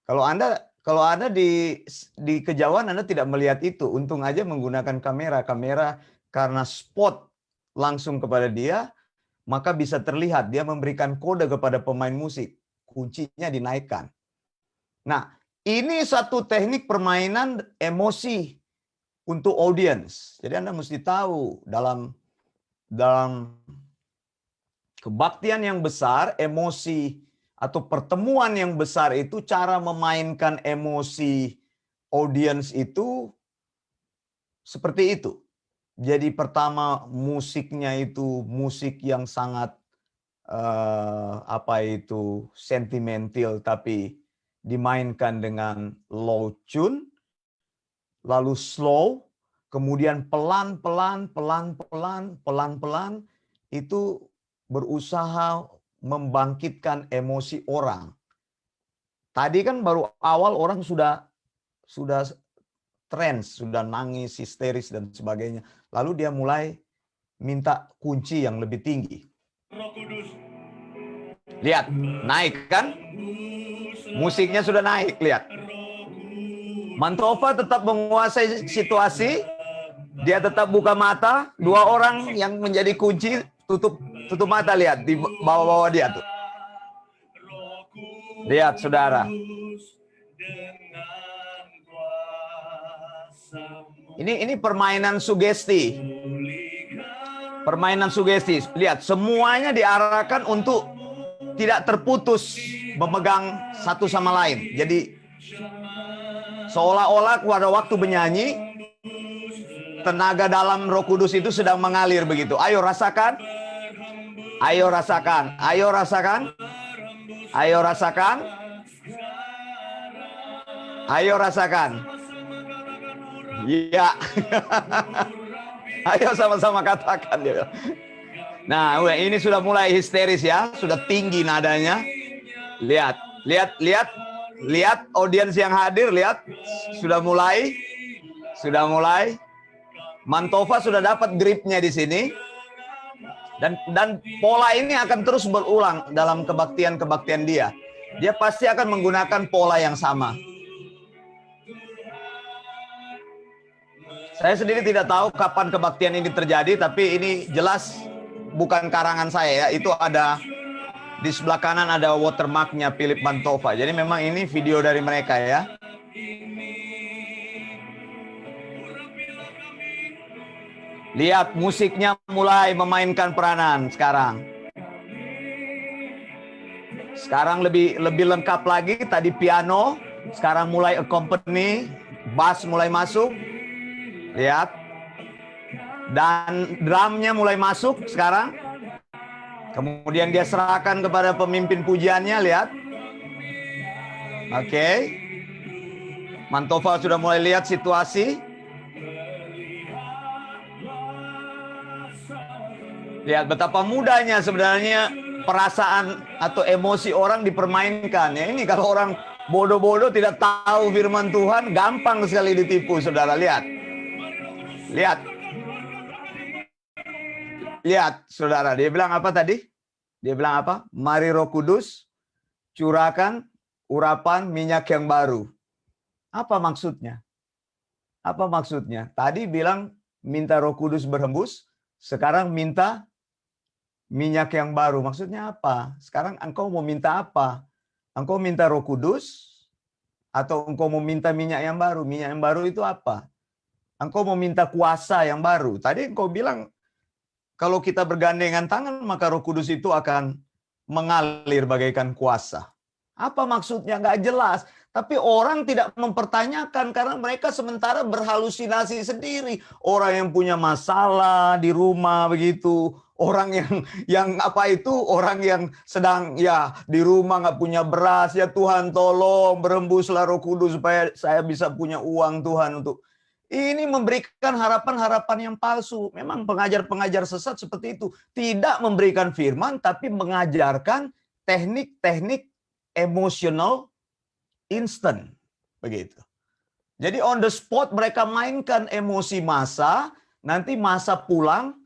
Kalau Anda di kejauhan Anda tidak melihat itu. Untung aja menggunakan kamera karena spot langsung kepada dia, maka bisa terlihat dia memberikan kode kepada pemain musik. Kuncinya dinaikkan. Nah, ini satu teknik permainan emosi untuk audience. Jadi Anda mesti tahu dalam kebaktian yang besar, emosi atau pertemuan yang besar itu, cara memainkan emosi audience itu seperti itu. Jadi pertama musiknya itu musik yang sangat sentimental, tapi dimainkan dengan low tune, lalu slow, kemudian pelan-pelan itu berusaha membangkitkan emosi orang. Tadi kan baru awal orang sudah trance, sudah nangis, histeris dan sebagainya. Lalu dia mulai minta kunci yang lebih tinggi. Roh Kudus. Lihat, naik kan? Musiknya sudah naik, lihat. Mantova tetap menguasai situasi. Dia tetap buka mata. Dua orang yang menjadi kunci tutup mata, lihat di bawah-bawah dia tuh. Lihat, saudara. Ini permainan sugesti. Permainan sugesti. Lihat, semuanya diarahkan untuk tidak terputus memegang satu sama lain. Jadi seolah-olah pada waktu menyanyi, tenaga dalam Roh Kudus itu sedang mengalir begitu. Ayo rasakan. Ayo rasakan. Ayo rasakan. Ayo rasakan. Ayo rasakan. Iya. Ayo sama-sama katakan dia. Nah, ini sudah mulai histeris ya, sudah tinggi nadanya. Lihat audiens yang hadir, lihat sudah mulai. Mantova sudah dapat gripnya di sini. Dan pola ini akan terus berulang dalam kebaktian dia. Dia pasti akan menggunakan pola yang sama. Saya sendiri tidak tahu kapan kebaktian ini terjadi, tapi ini jelas bukan karangan saya ya. Itu ada di sebelah kanan ada watermarknya Philip Mantova. Jadi memang ini video dari mereka ya. Lihat musiknya mulai memainkan peranan sekarang. Sekarang lebih lengkap lagi. Tadi piano, Sekarang mulai accompany, bass mulai masuk. Lihat. Dan drumnya mulai masuk sekarang. Kemudian dia serahkan kepada pemimpin pujiannya, lihat. Oke. Mantova sudah mulai lihat situasi. Lihat betapa mudahnya sebenarnya perasaan atau emosi orang dipermainkan. Ya, ini kalau orang bodoh-bodoh tidak tahu firman Tuhan, gampang sekali ditipu, saudara. Lihat. Lihat. Lihat, saudara. Dia bilang apa tadi? Dia bilang apa? Mari Roh Kudus, curahkan urapan minyak yang baru. Apa maksudnya? Apa maksudnya? Tadi bilang minta Roh Kudus berhembus, sekarang minta minyak yang baru. Maksudnya apa? Sekarang engkau mau minta apa? Engkau minta Roh Kudus atau engkau mau minta minyak yang baru? Minyak yang baru itu apa? Engkau mau minta kuasa yang baru. Tadi engkau bilang kalau kita bergandengan tangan maka Roh Kudus itu akan mengalir bagaikan kuasa. Apa maksudnya? Nggak jelas. Tapi orang tidak mempertanyakan karena mereka sementara berhalusinasi sendiri. Orang yang punya masalah di rumah begitu, orang yang apa itu, orang yang sedang ya di rumah nggak punya beras, ya Tuhan tolong berembuslah Roh Kudus supaya saya bisa punya uang Tuhan untuk ini memberikan harapan-harapan yang palsu. Memang pengajar-pengajar sesat seperti itu tidak memberikan firman tapi mengajarkan teknik-teknik emosional instant begitu. Jadi on the spot mereka mainkan emosi massa, nanti massa pulang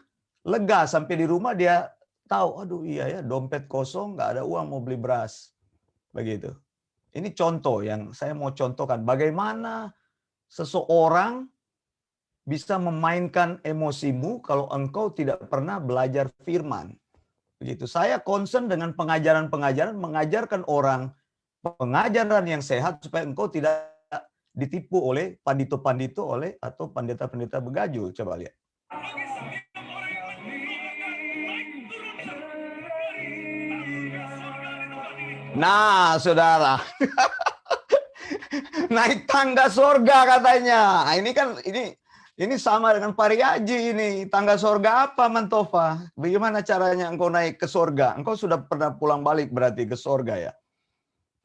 lega sampai di rumah dia tahu, aduh iya ya dompet kosong, nggak ada uang mau beli beras. Begitu. Ini contoh yang saya mau contohkan bagaimana seseorang bisa memainkan emosimu kalau engkau tidak pernah belajar firman. Begitu. Saya concern dengan pengajaran-pengajaran mengajarkan orang pengajaran yang sehat supaya engkau tidak ditipu oleh pandito-pandito atau pendeta-pendeta begajul. Coba lihat. Nah, saudara. Naik tangga sorga katanya. Nah, ini sama dengan Pariaji ini. Tangga sorga apa, Mantova? Bagaimana caranya engkau naik ke sorga? Engkau sudah pernah pulang balik berarti ke sorga ya?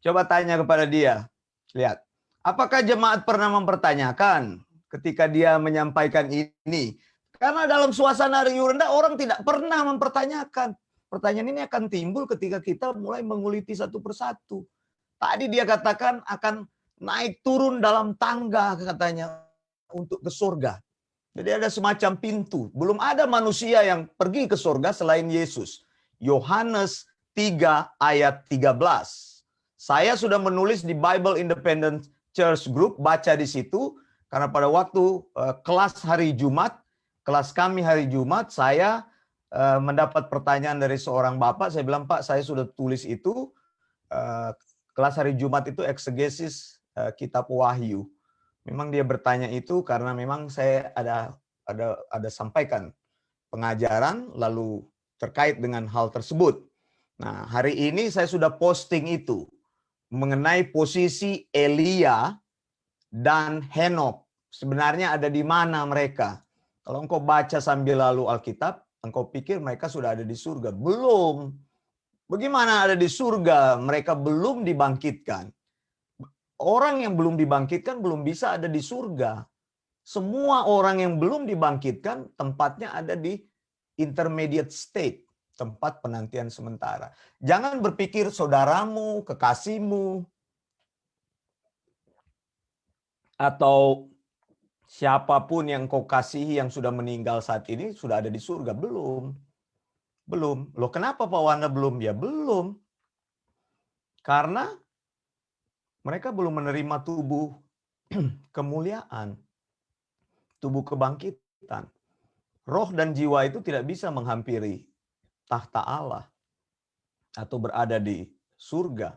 Coba tanya kepada dia. Lihat. Apakah jemaat pernah mempertanyakan ketika dia menyampaikan ini? Karena dalam suasana riuh rendah orang tidak pernah mempertanyakan. Pertanyaan ini akan timbul ketika kita mulai menguliti satu persatu. Tadi dia katakan akan naik turun dalam tangga katanya untuk ke surga. Jadi ada semacam pintu. Belum ada manusia yang pergi ke surga selain Yesus. Yohanes 3 ayat 13. Saya sudah menulis di Bible Independent Church Group, baca di situ. Karena pada waktu kelas hari Jumat, kelas kami hari Jumat, saya mendapat pertanyaan dari seorang bapak. Saya bilang, Pak, saya sudah tulis itu. Kelas hari Jumat itu eksegesis kitab Wahyu. Memang dia bertanya itu karena memang saya ada sampaikan pengajaran lalu terkait dengan hal tersebut. Nah, hari ini saya sudah posting itu mengenai posisi Elia dan Henok. Sebenarnya ada di mana mereka? Kalau engkau baca sambil lalu Alkitab, engkau pikir mereka sudah ada di surga. Belum. Bagaimana ada di surga? Mereka belum dibangkitkan. Orang yang belum dibangkitkan belum bisa ada di surga. Semua orang yang belum dibangkitkan tempatnya ada di intermediate state, tempat penantian sementara. Jangan berpikir saudaramu, kekasihmu, atau siapapun yang kau kasihi yang sudah meninggal saat ini sudah ada di surga. Belum. Belum. Loh kenapa Pak Wanda belum? Ya belum. Karena mereka belum menerima tubuh kemuliaan, tubuh kebangkitan. Roh dan jiwa itu tidak bisa menghampiri tahta Allah atau berada di surga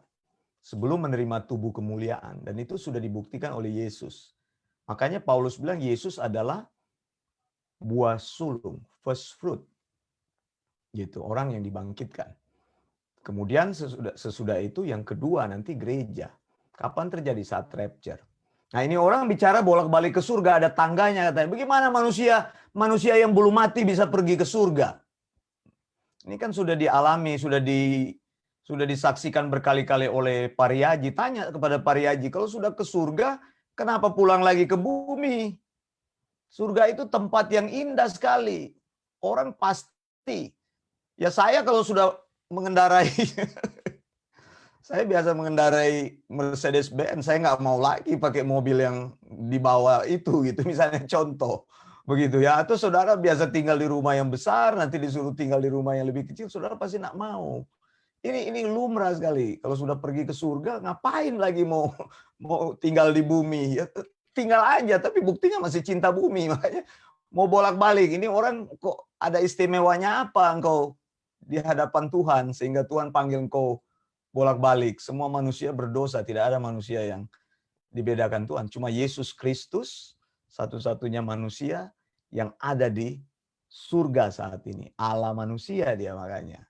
sebelum menerima tubuh kemuliaan. Dan itu sudah dibuktikan oleh Yesus. Makanya Paulus bilang Yesus adalah buah sulung, first fruit. Gitu, orang yang dibangkitkan. Kemudian sesudah itu yang kedua nanti gereja. Kapan terjadi? Saat rapture. Nah, ini orang bicara bolak-balik ke surga, ada tangganya katanya. Bagaimana manusia yang belum mati bisa pergi ke surga? Ini kan sudah dialami, sudah disaksikan berkali-kali oleh Pariyaji. Tanya kepada Pariyaji, kalau sudah ke surga, kenapa pulang lagi ke bumi? Surga itu tempat yang indah sekali. Orang pasti. Ya saya kalau sudah mengendarai, saya biasa mengendarai Mercedes-Benz, saya nggak mau lagi pakai mobil yang dibawa itu gitu. Misalnya contoh. Begitu ya. Atau saudara biasa tinggal di rumah yang besar, nanti disuruh tinggal di rumah yang lebih kecil, saudara pasti nggak mau. Ini lumrah sekali. Kalau sudah pergi ke surga, ngapain lagi mau tinggal di bumi? Ya, tinggal aja, tapi buktinya masih cinta bumi. Makanya mau bolak-balik. Ini orang kok ada istimewanya apa engkau di hadapan Tuhan sehingga Tuhan panggil engkau bolak-balik. Semua manusia berdosa, tidak ada manusia yang dibedakan Tuhan. Cuma Yesus Kristus, satu-satunya manusia yang ada di surga saat ini. Allah manusia dia makanya.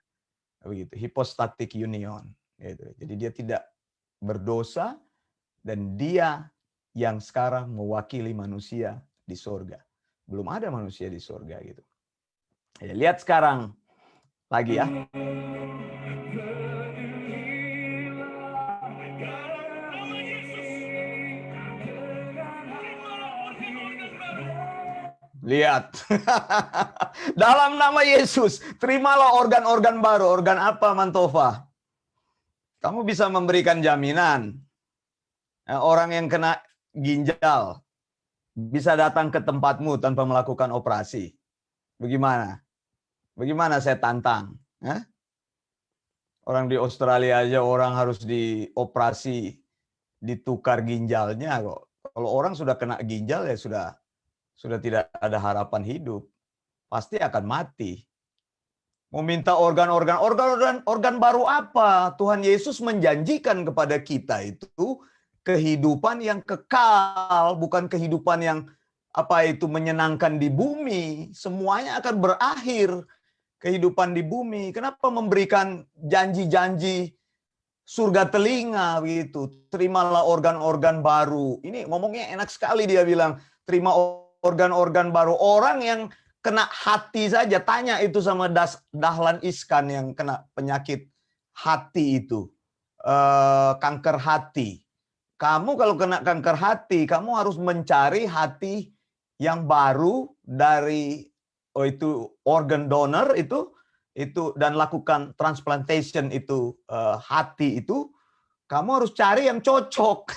Begitu, hypostatic union. Gitu. Jadi dia tidak berdosa dan dia yang sekarang mewakili manusia di surga. Belum ada manusia di surga gitu. Ya, lihat sekarang lagi ya. Lihat. Dalam nama Yesus, terimalah organ-organ baru. Organ apa, Mantova? Kamu bisa memberikan jaminan. Orang yang kena ginjal bisa datang ke tempatmu tanpa melakukan operasi. Bagaimana? Bagaimana saya tantang? Orang di Australia aja orang harus dioperasi, ditukar ginjalnya kok. Kalau orang sudah kena ginjal ya sudah tidak ada harapan hidup, pasti akan mati. Meminta organ baru apa? Tuhan Yesus menjanjikan kepada kita itu kehidupan yang kekal, bukan kehidupan yang menyenangkan di bumi. Semuanya akan berakhir kehidupan di bumi. Kenapa memberikan janji-janji surga telinga begitu? Terimalah organ-organ baru. Ini ngomongnya enak sekali, dia bilang terima organ-organ baru. Orang yang kena hati saja, tanya itu sama Dahlan Iskan yang kena penyakit hati itu, kanker hati. Kamu kalau kena kanker hati, kamu harus mencari hati yang baru dari organ donor itu dan lakukan transplantation itu hati itu. Kamu harus cari yang cocok.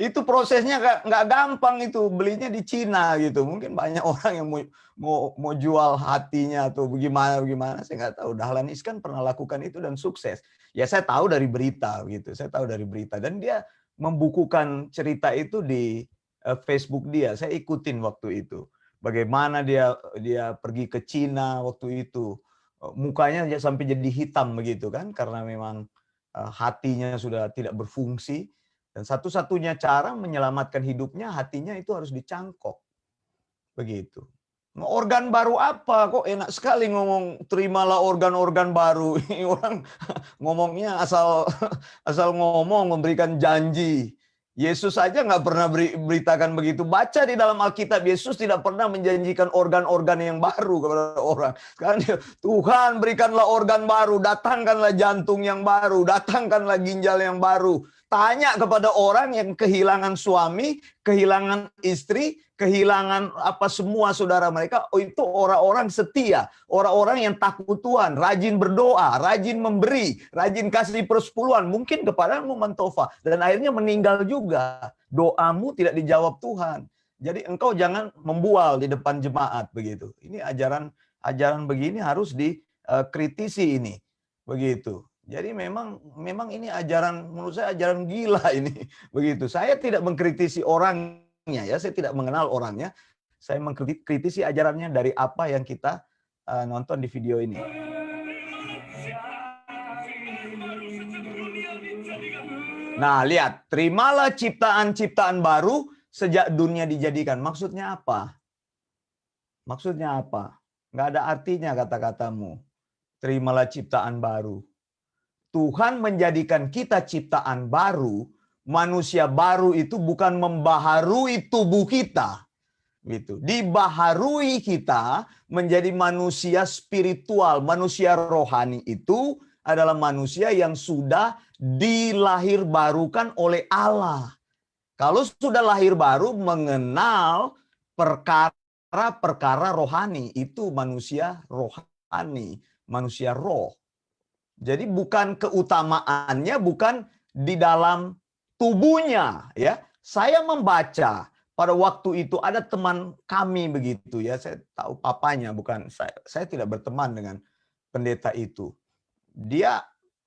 Itu prosesnya nggak gampang itu, belinya di Cina gitu. Mungkin banyak orang yang mau jual hatinya atau bagaimana saya nggak tahu. Dahlan Iskan pernah lakukan itu dan sukses. Ya saya tahu dari berita gitu. Saya tahu dari berita dan dia membukukan cerita itu di Facebook dia. Saya ikutin waktu itu. Bagaimana dia pergi ke Cina waktu itu. Mukanya sampai jadi hitam begitu kan karena memang hatinya sudah tidak berfungsi. Dan satu-satunya cara menyelamatkan hidupnya, hatinya itu harus dicangkok. Begitu. Organ baru apa? Kok enak sekali ngomong terimalah organ-organ baru. Ini orang ngomongnya asal ngomong, memberikan janji. Yesus saja nggak pernah beritakan begitu. Baca di dalam Alkitab, Yesus tidak pernah menjanjikan organ-organ yang baru kepada orang. Sekarang Tuhan berikanlah organ baru, datangkanlah jantung yang baru, datangkanlah ginjal yang baru. Tanya kepada orang yang kehilangan suami, kehilangan istri, kehilangan semua saudara mereka. Oh, itu orang-orang setia, orang-orang yang takut Tuhan, rajin berdoa, rajin memberi, rajin kasih persepuluhan. Mungkin kepadamu Mantova dan akhirnya meninggal juga. Doamu tidak dijawab Tuhan. Jadi engkau jangan membual di depan jemaat begitu. Ini ajaran begini harus dikritisi ini. Begitu. Jadi memang ini menurut saya ajaran gila ini. Begitu. Saya tidak mengkritisi orangnya ya, saya tidak mengenal orangnya. Saya mengkritisi ajarannya dari apa yang kita nonton di video ini. Nah, lihat, terimalah ciptaan-ciptaan baru sejak dunia dijadikan. Maksudnya apa? Maksudnya apa? Nggak ada artinya kata-katamu. Terimalah ciptaan baru. Tuhan menjadikan kita ciptaan baru manusia baru itu bukan membaharui tubuh kita. Gitu. Dibaharui kita menjadi manusia spiritual, manusia rohani itu adalah manusia yang sudah dilahirbarukan oleh Allah. Kalau sudah lahir baru mengenal perkara-perkara rohani, itu manusia rohani, manusia roh. Jadi bukan keutamaannya bukan di dalam tubuhnya, ya. Saya membaca pada waktu itu ada teman kami begitu ya, saya tahu papanya, bukan saya tidak berteman dengan pendeta itu. Dia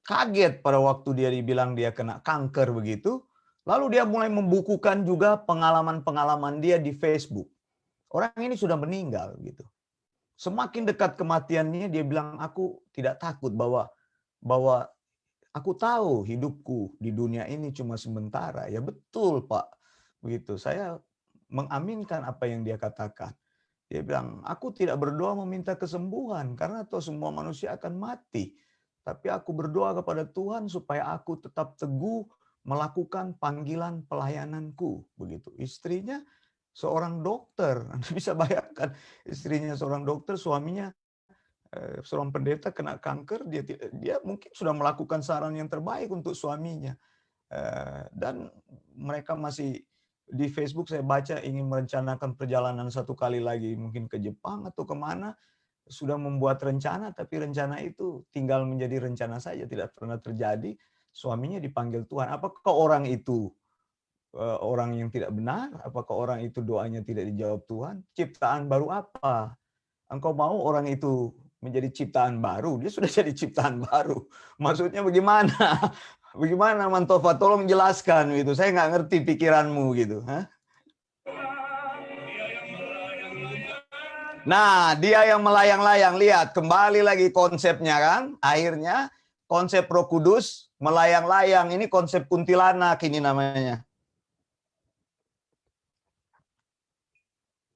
kaget pada waktu dia dibilang dia kena kanker begitu. Lalu dia mulai membukukan juga pengalaman-pengalaman dia di Facebook. Orang ini sudah meninggal gitu. Semakin dekat kematiannya dia bilang, aku tidak takut bahwa aku tahu hidupku di dunia ini cuma sementara. Ya betul Pak. Begitu. Saya mengaminkan apa yang dia katakan. Dia bilang, aku tidak berdoa meminta kesembuhan karena toh semua manusia akan mati. Tapi aku berdoa kepada Tuhan supaya aku tetap teguh melakukan panggilan pelayananku. Begitu. Istrinya seorang dokter. Anda bisa bayangkan, istrinya seorang dokter, suaminya seorang pendeta kena kanker, dia mungkin sudah melakukan saran yang terbaik untuk suaminya. Dan mereka masih di Facebook saya baca ingin merencanakan perjalanan satu kali lagi mungkin ke Jepang atau kemana, sudah membuat rencana tapi rencana itu tinggal menjadi rencana saja, tidak pernah terjadi. Suaminya dipanggil Tuhan. Apakah orang itu orang yang tidak benar? Apakah orang itu doanya tidak dijawab Tuhan? Ciptaan baru apa? Engkau mau orang itu menjadi ciptaan baru? Dia sudah jadi ciptaan baru. Maksudnya bagaimana? Bagaimana Mantova? Tolong jelaskan gitu. Saya nggak ngerti pikiranmu gitu. Hah? Nah, dia yang melayang-layang. Lihat, kembali lagi konsepnya kan. Akhirnya konsep Roh Kudus melayang-layang. Ini konsep kuntilanak ini namanya.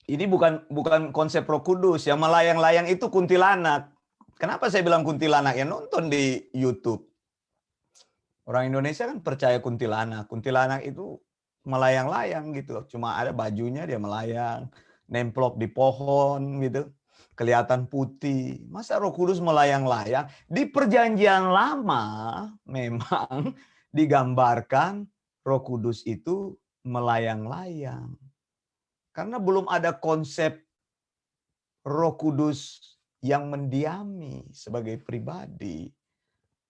Ini bukan konsep Roh Kudus. Yang melayang-layang itu kuntilanak. Kenapa saya bilang kuntilanak? Ya nonton di YouTube. Orang Indonesia kan percaya kuntilanak. Kuntilanak itu melayang-layang gitu. Cuma ada bajunya dia melayang, nemplok di pohon gitu. Kelihatan putih. Masa Roh Kudus melayang-layang? Di Perjanjian Lama memang digambarkan Roh Kudus itu melayang-layang. Karena belum ada konsep Roh Kudus yang mendiami sebagai pribadi.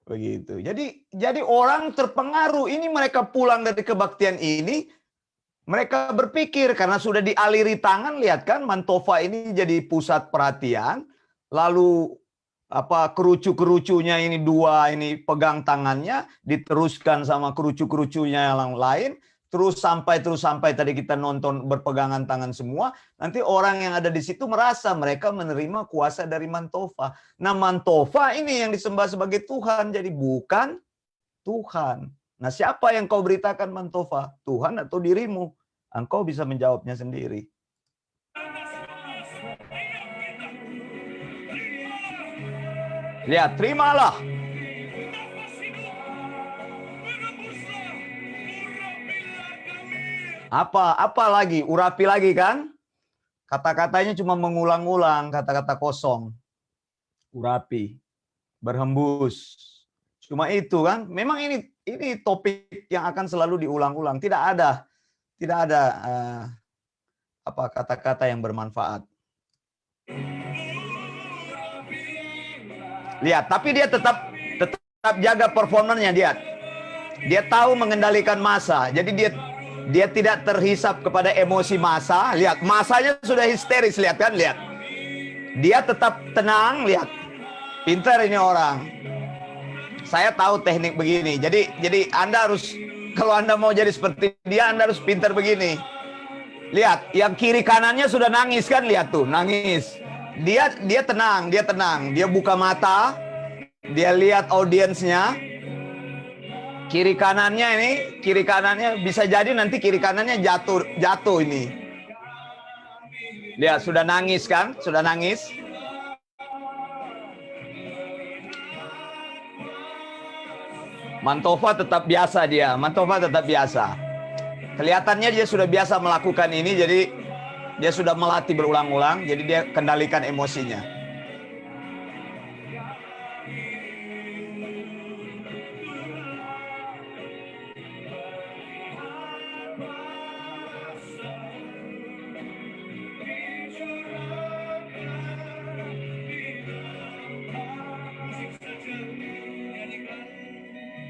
Begitu. Jadi orang terpengaruh. Ini mereka pulang dari kebaktian ini, mereka berpikir karena sudah dialiri tangan, lihat kan Mantova ini jadi pusat perhatian. Lalu kerucu-kerucunya ini dua ini pegang tangannya, diteruskan sama kerucu-kerucunya yang lain. Terus sampai tadi kita nonton berpegangan tangan semua. Nanti orang yang ada di situ merasa mereka menerima kuasa dari Mantova. Nah Mantova ini yang disembah sebagai Tuhan. Jadi bukan Tuhan. Nah siapa yang kau beritakan Mantova? Tuhan atau dirimu? Engkau bisa menjawabnya sendiri. Lihat, terimalah. Apa lagi? Urapi lagi kan? Kata-katanya cuma mengulang-ulang, kata-kata kosong. Urapi, berhembus. Cuma itu kan? Memang ini topik yang akan selalu diulang-ulang. Tidak ada kata-kata yang bermanfaat. Lihat, tapi dia tetap jaga performanya dia. Dia tahu mengendalikan massa. Jadi dia tidak terhisap kepada emosi massa. Lihat, massanya sudah histeris, lihat kan, lihat. Dia tetap tenang, lihat. Pintar ini orang. Saya tahu teknik begini. Jadi Anda harus, kalau Anda mau jadi seperti dia, Anda harus pintar begini. Lihat, yang kiri kanannya sudah nangis kan, lihat tuh, nangis. Dia tenang. Dia buka mata. Dia lihat audiensnya. Kiri kanannya bisa jadi nanti kiri kanannya jatuh ini. Lihat, sudah nangis kan? Sudah nangis. Mantova tetap biasa dia. Mantova tetap biasa. Kelihatannya dia sudah biasa melakukan ini, jadi dia sudah melatih berulang-ulang, jadi dia kendalikan emosinya.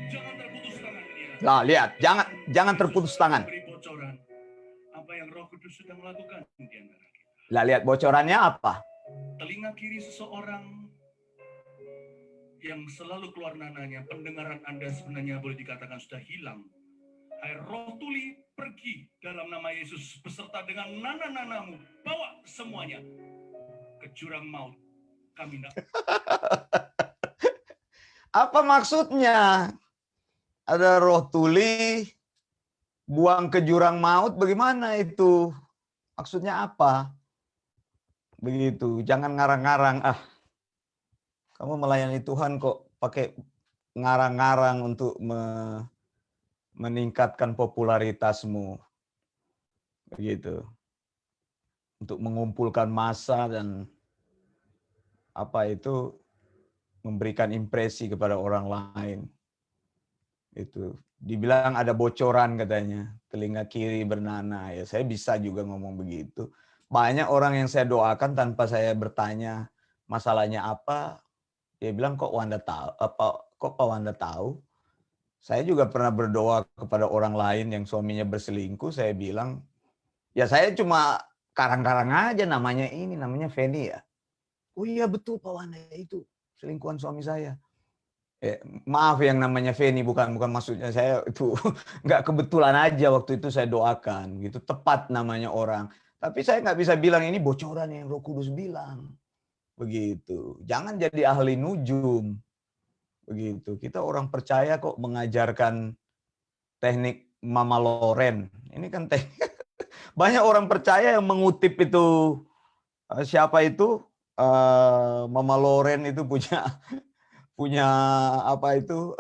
Jangan terputus tangan dia. Nah, lihat, jangan terputus tangan. Beri bocoran apa yang Roh Kudus sedang lakukan di antara kita. Lah, lihat bocorannya apa? Telinga kiri seseorang yang selalu keluar nananya, pendengaran Anda sebenarnya boleh dikatakan sudah hilang. Hai roh tuli, pergi dalam nama Yesus beserta dengan nana-nanamu. Bawa semuanya ke jurang maut. Kami tidak. Apa maksudnya? Ada roh tuli, buang ke jurang maut, bagaimana itu? Maksudnya apa? Begitu, jangan ngarang-ngarang. Ah, kamu melayani Tuhan kok pakai ngarang-ngarang untuk meningkatkan popularitasmu. Begitu. Untuk mengumpulkan massa dan apa itu, memberikan impresi kepada orang lain. Itu dibilang ada bocoran katanya, telinga kiri bernana. Ya saya bisa juga ngomong begitu. Banyak orang yang saya doakan tanpa saya bertanya masalahnya apa, dia bilang kok Wanda tahu, kok Pak Wanda tahu? Saya juga pernah berdoa kepada orang lain yang suaminya berselingkuh, saya bilang, ya saya cuma karang-karang aja namanya Feni ya. Oh iya betul Pak Wanda, itu selingkuhan suami saya. Maaf yang namanya Feni, bukan maksudnya saya itu nggak kebetulan aja waktu itu saya doakan gitu, tepat namanya orang. Tapi saya nggak bisa bilang ini bocoran yang Roh Kudus bilang. Begitu. Jangan jadi ahli nujum. Begitu. Kita orang percaya kok mengajarkan teknik Mama Loren. Ini kan banyak orang percaya yang mengutip itu, siapa itu? Mama Loren itu punya apa itu,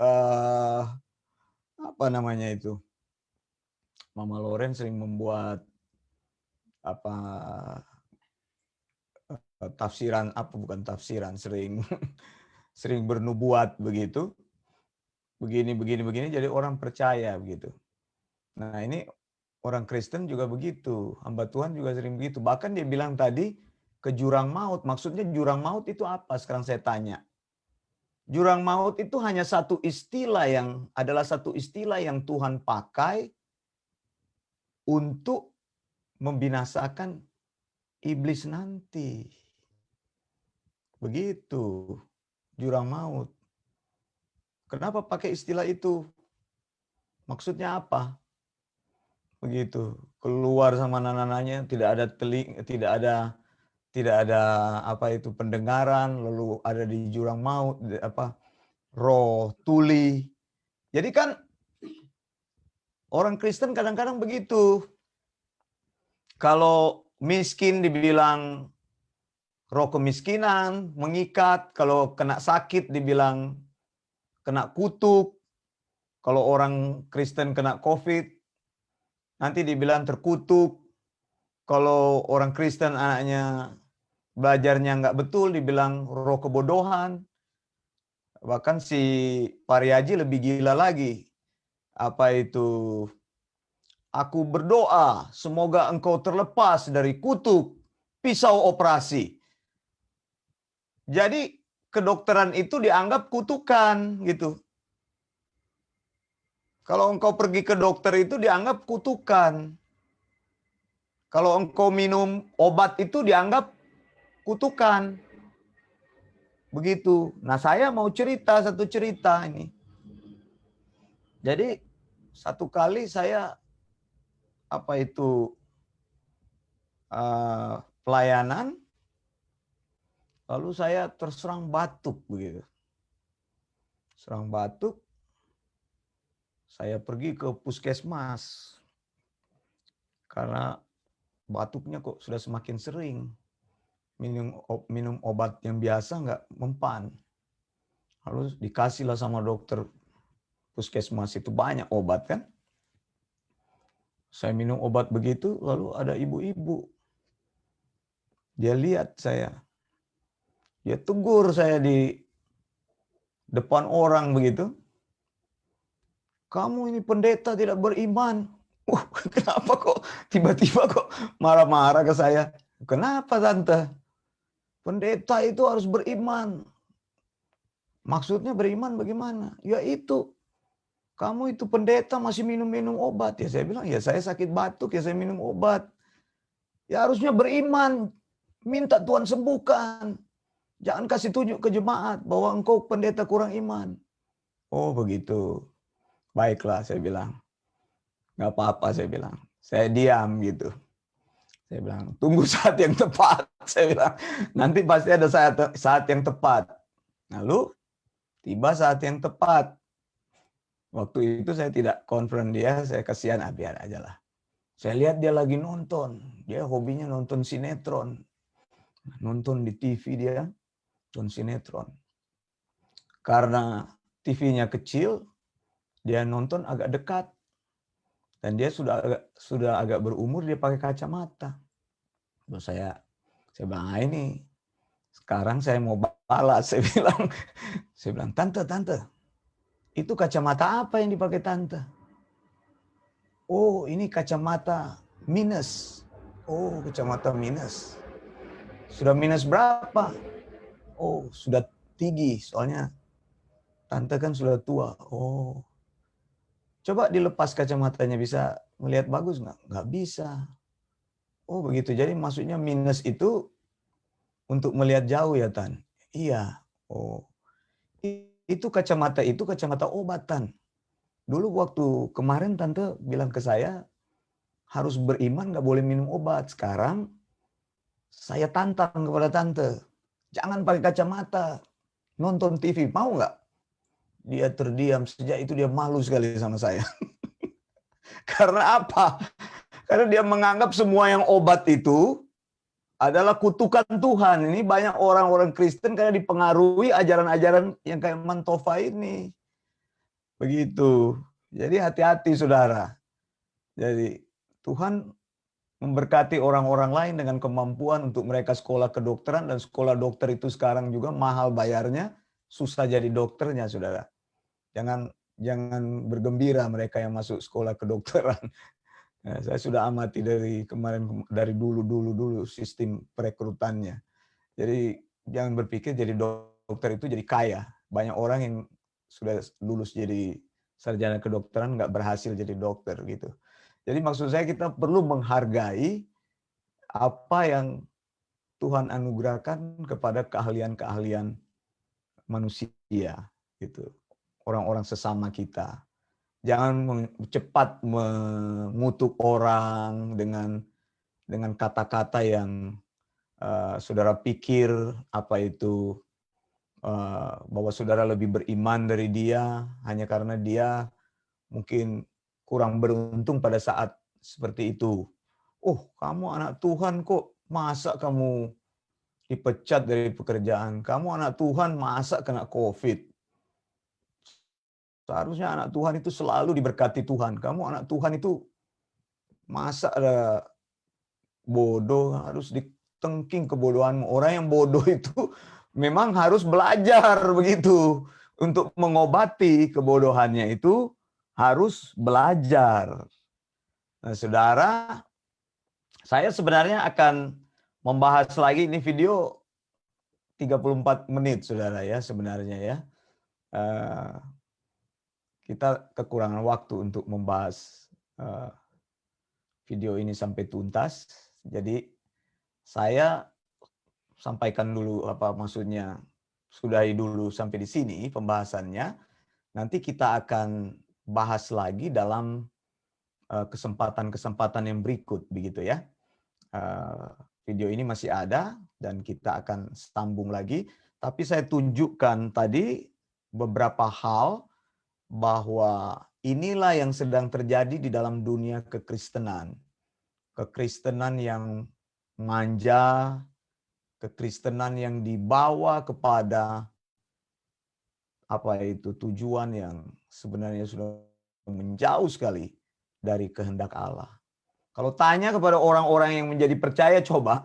apa namanya itu, Mama Loren sering membuat apa tafsiran, apa bukan tafsiran, sering sering bernubuat begitu, begini jadi orang percaya begitu. Nah ini orang Kristen juga begitu, hamba Tuhan juga sering begitu. Bahkan dia bilang tadi ke jurang maut. Maksudnya jurang maut itu apa? Sekarang saya tanya. Jurang maut itu hanya satu istilah yang Tuhan pakai untuk membinasakan iblis nanti. Begitu, jurang maut. Kenapa pakai istilah itu? Maksudnya apa? Begitu, keluar sama nananya, tidak ada apa itu pendengaran, lalu ada di jurang maut, roh tuli. Jadi kan orang Kristen kadang-kadang begitu. Kalau miskin dibilang roh kemiskinan, mengikat. Kalau kena sakit dibilang kena kutuk. Kalau orang Kristen kena COVID, nanti dibilang terkutuk. Kalau orang Kristen anaknya belajarnya nggak betul, dibilang roh kebodohan. Bahkan si Pariaji lebih gila lagi. Apa itu? Aku berdoa, semoga engkau terlepas dari kutuk pisau operasi. Jadi kedokteran itu dianggap kutukan gitu. Kalau engkau pergi ke dokter itu dianggap kutukan. Kalau engkau minum obat itu dianggap kutukan. Begitu. Nah, saya mau satu cerita ini. Jadi satu kali saya pelayanan, lalu saya terserang batuk begitu. Serang batuk, saya pergi ke puskesmas karena batuknya kok sudah semakin sering. Minum obat yang biasa nggak mempan. Lalu dikasihlah sama dokter puskesmas itu banyak obat kan. Saya minum obat begitu, lalu ada ibu-ibu. Dia lihat saya. Dia tegur saya di depan orang begitu. Kamu ini pendeta tidak beriman. Kenapa kok tiba-tiba kok marah-marah ke saya? Kenapa tante? Pendeta itu harus beriman. Maksudnya beriman bagaimana? Ya itu. Kamu itu pendeta masih minum-minum obat. Ya saya bilang, ya saya sakit batuk, ya saya minum obat. Ya harusnya beriman. Minta Tuhan sembuhkan. Jangan kasih tunjuk ke jemaat bahwa engkau pendeta kurang iman. Oh begitu. Baiklah saya bilang. Nggak apa-apa saya bilang. Saya diam gitu. Saya bilang, tunggu saat yang tepat. Saya bilang, nanti pasti ada saat yang tepat. Lalu, tiba saat yang tepat. Waktu itu saya tidak konfront dia, saya kasihan, biar aja lah. Saya lihat dia lagi nonton. Dia hobinya nonton sinetron. Nonton di TV dia, nonton sinetron. Karena TV-nya kecil, dia nonton agak dekat. Dan dia sudah agak berumur, dia pakai kacamata. Terus saya bilang, ini sekarang saya mau balas. Saya bilang, tante, itu kacamata apa yang dipakai tante? Oh, ini kacamata minus. Oh, kacamata minus. Sudah minus berapa? Oh, sudah tinggi. Soalnya tante kan sudah tua. Oh, coba dilepas kacamatanya, bisa melihat bagus nggak? Nggak bisa. Oh begitu, jadi maksudnya minus itu untuk melihat jauh ya Tan? Iya. Oh, itu kacamata obatan. Dulu waktu kemarin Tante bilang ke saya, harus beriman, nggak boleh minum obat. Sekarang saya tantang kepada Tante, jangan pakai kacamata, nonton TV, mau nggak? Dia terdiam, sejak itu dia malu sekali sama saya. Karena apa? Karena dia menganggap semua yang obat itu adalah kutukan Tuhan. Ini banyak orang-orang Kristen karena dipengaruhi ajaran-ajaran yang kayak Mantova ini. Begitu. Jadi hati-hati saudara. Jadi Tuhan memberkati orang-orang lain dengan kemampuan untuk mereka sekolah kedokteran, dan sekolah dokter itu sekarang juga mahal bayarnya, susah jadi dokternya saudara. Jangan bergembira mereka yang masuk sekolah kedokteran. Nah, saya sudah amati dari kemarin, dari dulu sistem perekrutannya. Jadi jangan berpikir jadi dokter itu jadi kaya. Banyak orang yang sudah lulus jadi sarjana kedokteran nggak berhasil jadi dokter gitu. Jadi maksud saya kita perlu menghargai apa yang Tuhan anugerahkan kepada keahlian-keahlian manusia gitu. Orang-orang sesama kita. Jangan cepat mengutuk orang dengan kata-kata yang saudara pikir apa itu bahwa saudara lebih beriman dari dia hanya karena dia mungkin kurang beruntung pada saat seperti itu. Oh, kamu anak Tuhan kok, masa kamu dipecat dari pekerjaan? Kamu anak Tuhan, masa kena COVID? Seharusnya anak Tuhan itu selalu diberkati Tuhan. Kamu anak Tuhan itu masa ada bodoh, harus ditengking kebodohanmu. Orang yang bodoh itu memang harus belajar begitu. Untuk mengobati kebodohannya itu harus belajar. Nah, saudara, saya sebenarnya akan membahas lagi, ini video 34 menit saudara ya sebenarnya ya. Kita kekurangan waktu untuk membahas video ini sampai tuntas. Jadi saya sampaikan dulu apa maksudnya, sudahi dulu sampai di sini pembahasannya. Nanti kita akan bahas lagi dalam kesempatan-kesempatan yang berikut begitu ya. Video ini masih ada dan kita akan sambung lagi. Tapi saya tunjukkan tadi beberapa hal bahwa inilah yang sedang terjadi di dalam dunia kekristenan. Kekristenan yang manja, kekristenan yang dibawa kepada apa itu tujuan yang sebenarnya sudah menjauh sekali dari kehendak Allah. Kalau tanya kepada orang-orang yang menjadi percaya, coba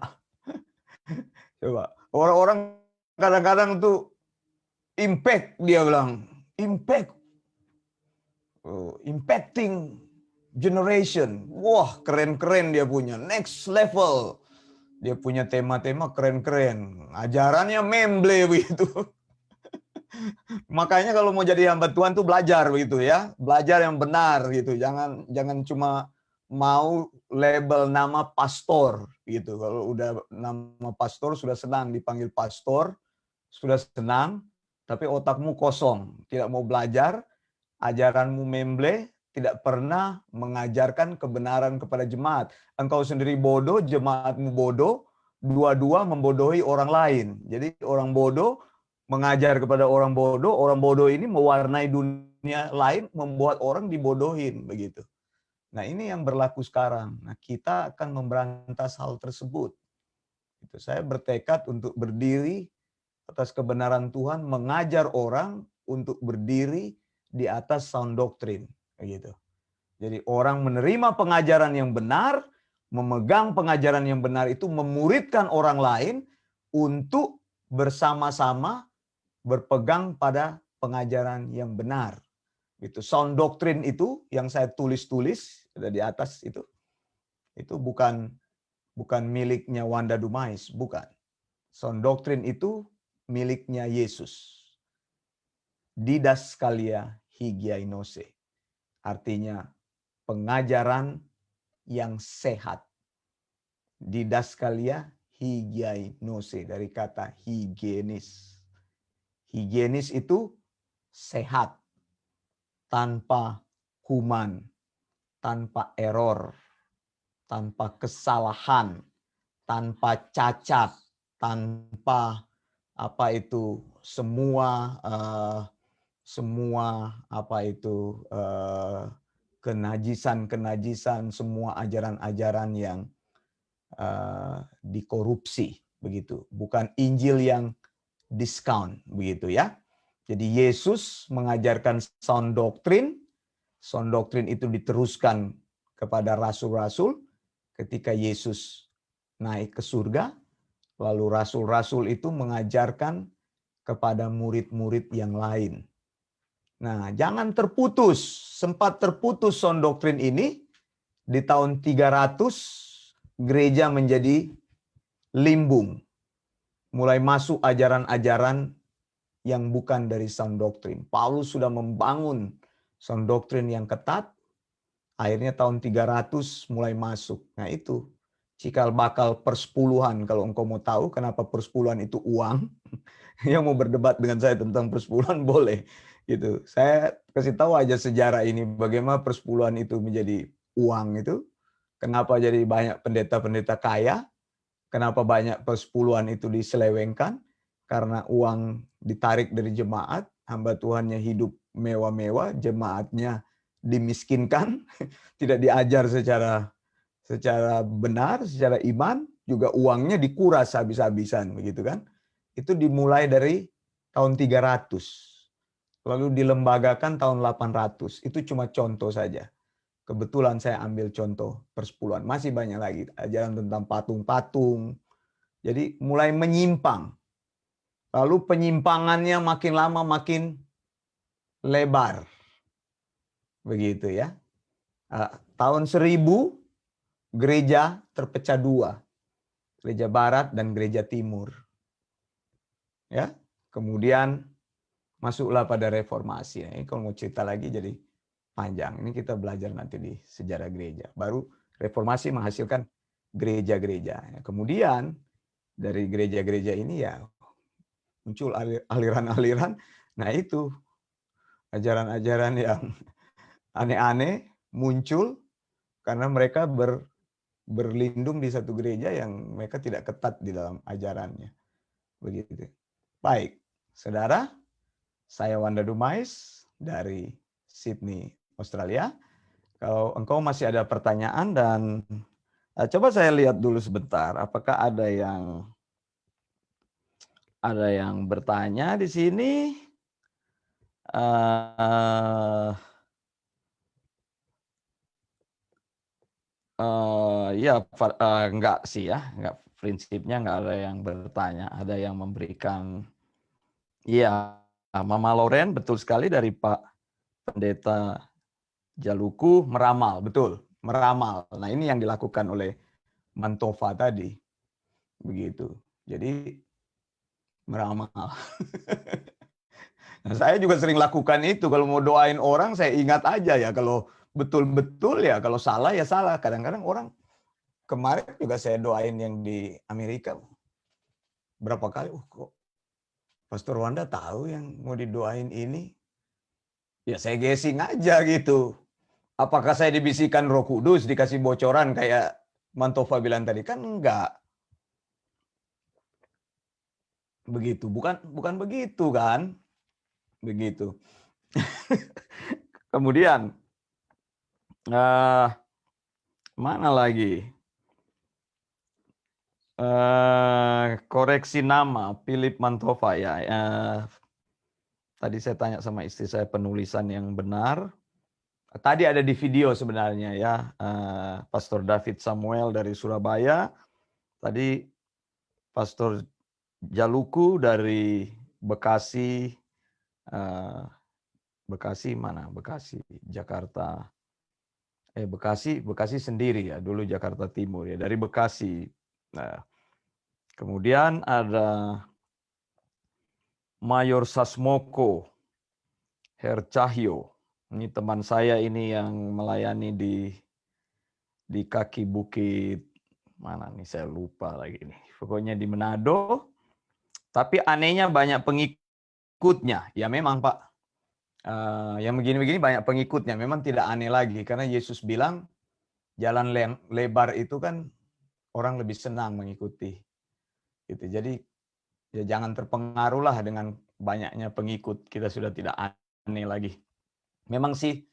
orang-orang kadang-kadang tuh impact, dia bilang impact, impacting generation. Wah, keren-keren dia punya, next level. Dia punya tema-tema keren-keren. Ajarannya memble begitu. Makanya kalau mau jadi hamba Tuhan tuh belajar begitu ya. Belajar yang benar gitu. Jangan cuma mau label nama pastor gitu. Kalau udah nama pastor sudah senang dipanggil pastor, sudah senang, tapi otakmu kosong, tidak mau belajar, ajaranmu memble, tidak pernah mengajarkan kebenaran kepada jemaat. Engkau sendiri bodoh, jemaatmu bodoh, dua-dua membodohi orang lain. Jadi orang bodoh mengajar kepada orang bodoh ini mewarnai dunia lain, membuat orang dibodohin begitu. Nah, ini yang berlaku sekarang. Nah, kita akan memberantas hal tersebut. Itu saya bertekad untuk berdiri atas kebenaran Tuhan, mengajar orang untuk berdiri di atas sound doctrine, begitu. Jadi orang menerima pengajaran yang benar, memegang pengajaran yang benar itu memuridkan orang lain untuk bersama-sama berpegang pada pengajaran yang benar. Itu sound doctrine itu yang saya tulis-tulis ada di atas itu bukan miliknya Wanda Dumais, bukan. Sound doctrine itu miliknya Yesus. Didaskalia higiainose. Artinya pengajaran yang sehat. Didaskalia higiainose dari kata higienis. Higienis itu sehat, tanpa kuman, tanpa error, tanpa kesalahan, tanpa cacat, tanpa apa itu semua kenajisan, semua ajaran-ajaran yang dikorupsi begitu. Bukan Injil yang diskon begitu ya. Jadi Yesus mengajarkan sound doctrine. Sound doctrine itu diteruskan kepada rasul-rasul ketika Yesus naik ke surga. Lalu rasul-rasul itu mengajarkan kepada murid-murid yang lain. Nah, jangan terputus. Sempat terputus sound doctrine ini di tahun 300 gereja menjadi limbung. Mulai masuk ajaran-ajaran yang bukan dari sound doctrine. Paulus sudah membangun sound doctrine yang ketat. Akhirnya tahun 300 mulai masuk. Nah, itu cikal bakal persepuluhan. Kalau engkau mau tahu kenapa persepuluhan itu uang, yang mau berdebat dengan saya tentang persepuluhan boleh. Gitu. Saya kasih tahu aja sejarah ini bagaimana persepuluhan itu menjadi uang itu. Kenapa jadi banyak pendeta-pendeta kaya? Kenapa banyak persepuluhan itu diselewengkan? Karena uang ditarik dari jemaat, hamba Tuhannya hidup mewah-mewah, jemaatnya dimiskinkan, tidak diajar secara benar, secara iman, juga uangnya dikuras habis-habisan begitu kan. Itu dimulai dari tahun 300. Lalu dilembagakan tahun 800. Itu cuma contoh saja. Kebetulan saya ambil contoh persepuluhan. Masih banyak lagi ajaran tentang patung-patung. Jadi mulai menyimpang. Lalu penyimpangannya makin lama makin lebar. Begitu ya. Tahun 1000 gereja terpecah dua. Gereja barat dan gereja timur. Ya. Kemudian masuklah pada reformasi. Ini kalau mau cerita lagi jadi panjang. Ini kita belajar nanti di sejarah gereja. Baru reformasi menghasilkan gereja-gereja. Kemudian dari gereja-gereja ini ya muncul aliran-aliran. Nah itu ajaran-ajaran yang aneh-aneh muncul karena mereka berlindung di satu gereja yang mereka tidak ketat di dalam ajarannya. Begitu. Baik, saudara. Saya Wanda Dumais dari Sydney, Australia. Kalau engkau masih ada pertanyaan dan coba saya lihat dulu sebentar, apakah ada yang bertanya di sini? Eh, ya, enggak sih ya, enggak, prinsipnya enggak ada yang bertanya, ada yang memberikan. Iya, Mama Loren betul sekali dari Pak Pendeta Jaluku meramal, betul, meramal. Nah, ini yang dilakukan oleh Mantova tadi, begitu. Jadi meramal. Nah, saya juga sering lakukan itu. Kalau mau doain orang, saya ingat aja ya. Kalau betul-betul ya, kalau salah ya salah. Kadang-kadang orang, kemarin juga saya doain yang di Amerika. Berapa kali, kok Pastor Wanda tahu yang mau didoain ini? Ya saya guessing aja gitu. Apakah saya dibisikkan Roh Kudus, dikasih bocoran kayak Mantova bilang tadi? Kan enggak. Begitu, bukan begitu kan? Begitu. Kemudian mana lagi? Koreksi nama Philip Mantova ya. Tadi saya tanya sama istri saya penulisan yang benar. Tadi ada di video sebenarnya ya, Pastor David Samuel dari Surabaya. Tadi Pastor Jaluku dari Bekasi. Bekasi mana? Bekasi, Jakarta. Bekasi sendiri ya, dulu Jakarta Timur ya, dari Bekasi. Nah, kemudian ada Mayor Sasmoko Hercahyo. Ini teman saya ini yang melayani di kaki bukit mana nih, saya lupa lagi nih. Pokoknya di Manado. Tapi anehnya banyak pengikutnya. Ya memang Pak, yang begini-begini banyak pengikutnya. Memang tidak aneh lagi karena Yesus bilang jalan lebar itu kan orang lebih senang mengikuti. Gitu. Jadi ya jangan terpengaruhlah dengan banyaknya pengikut. Kita sudah tidak aneh lagi. Memang sih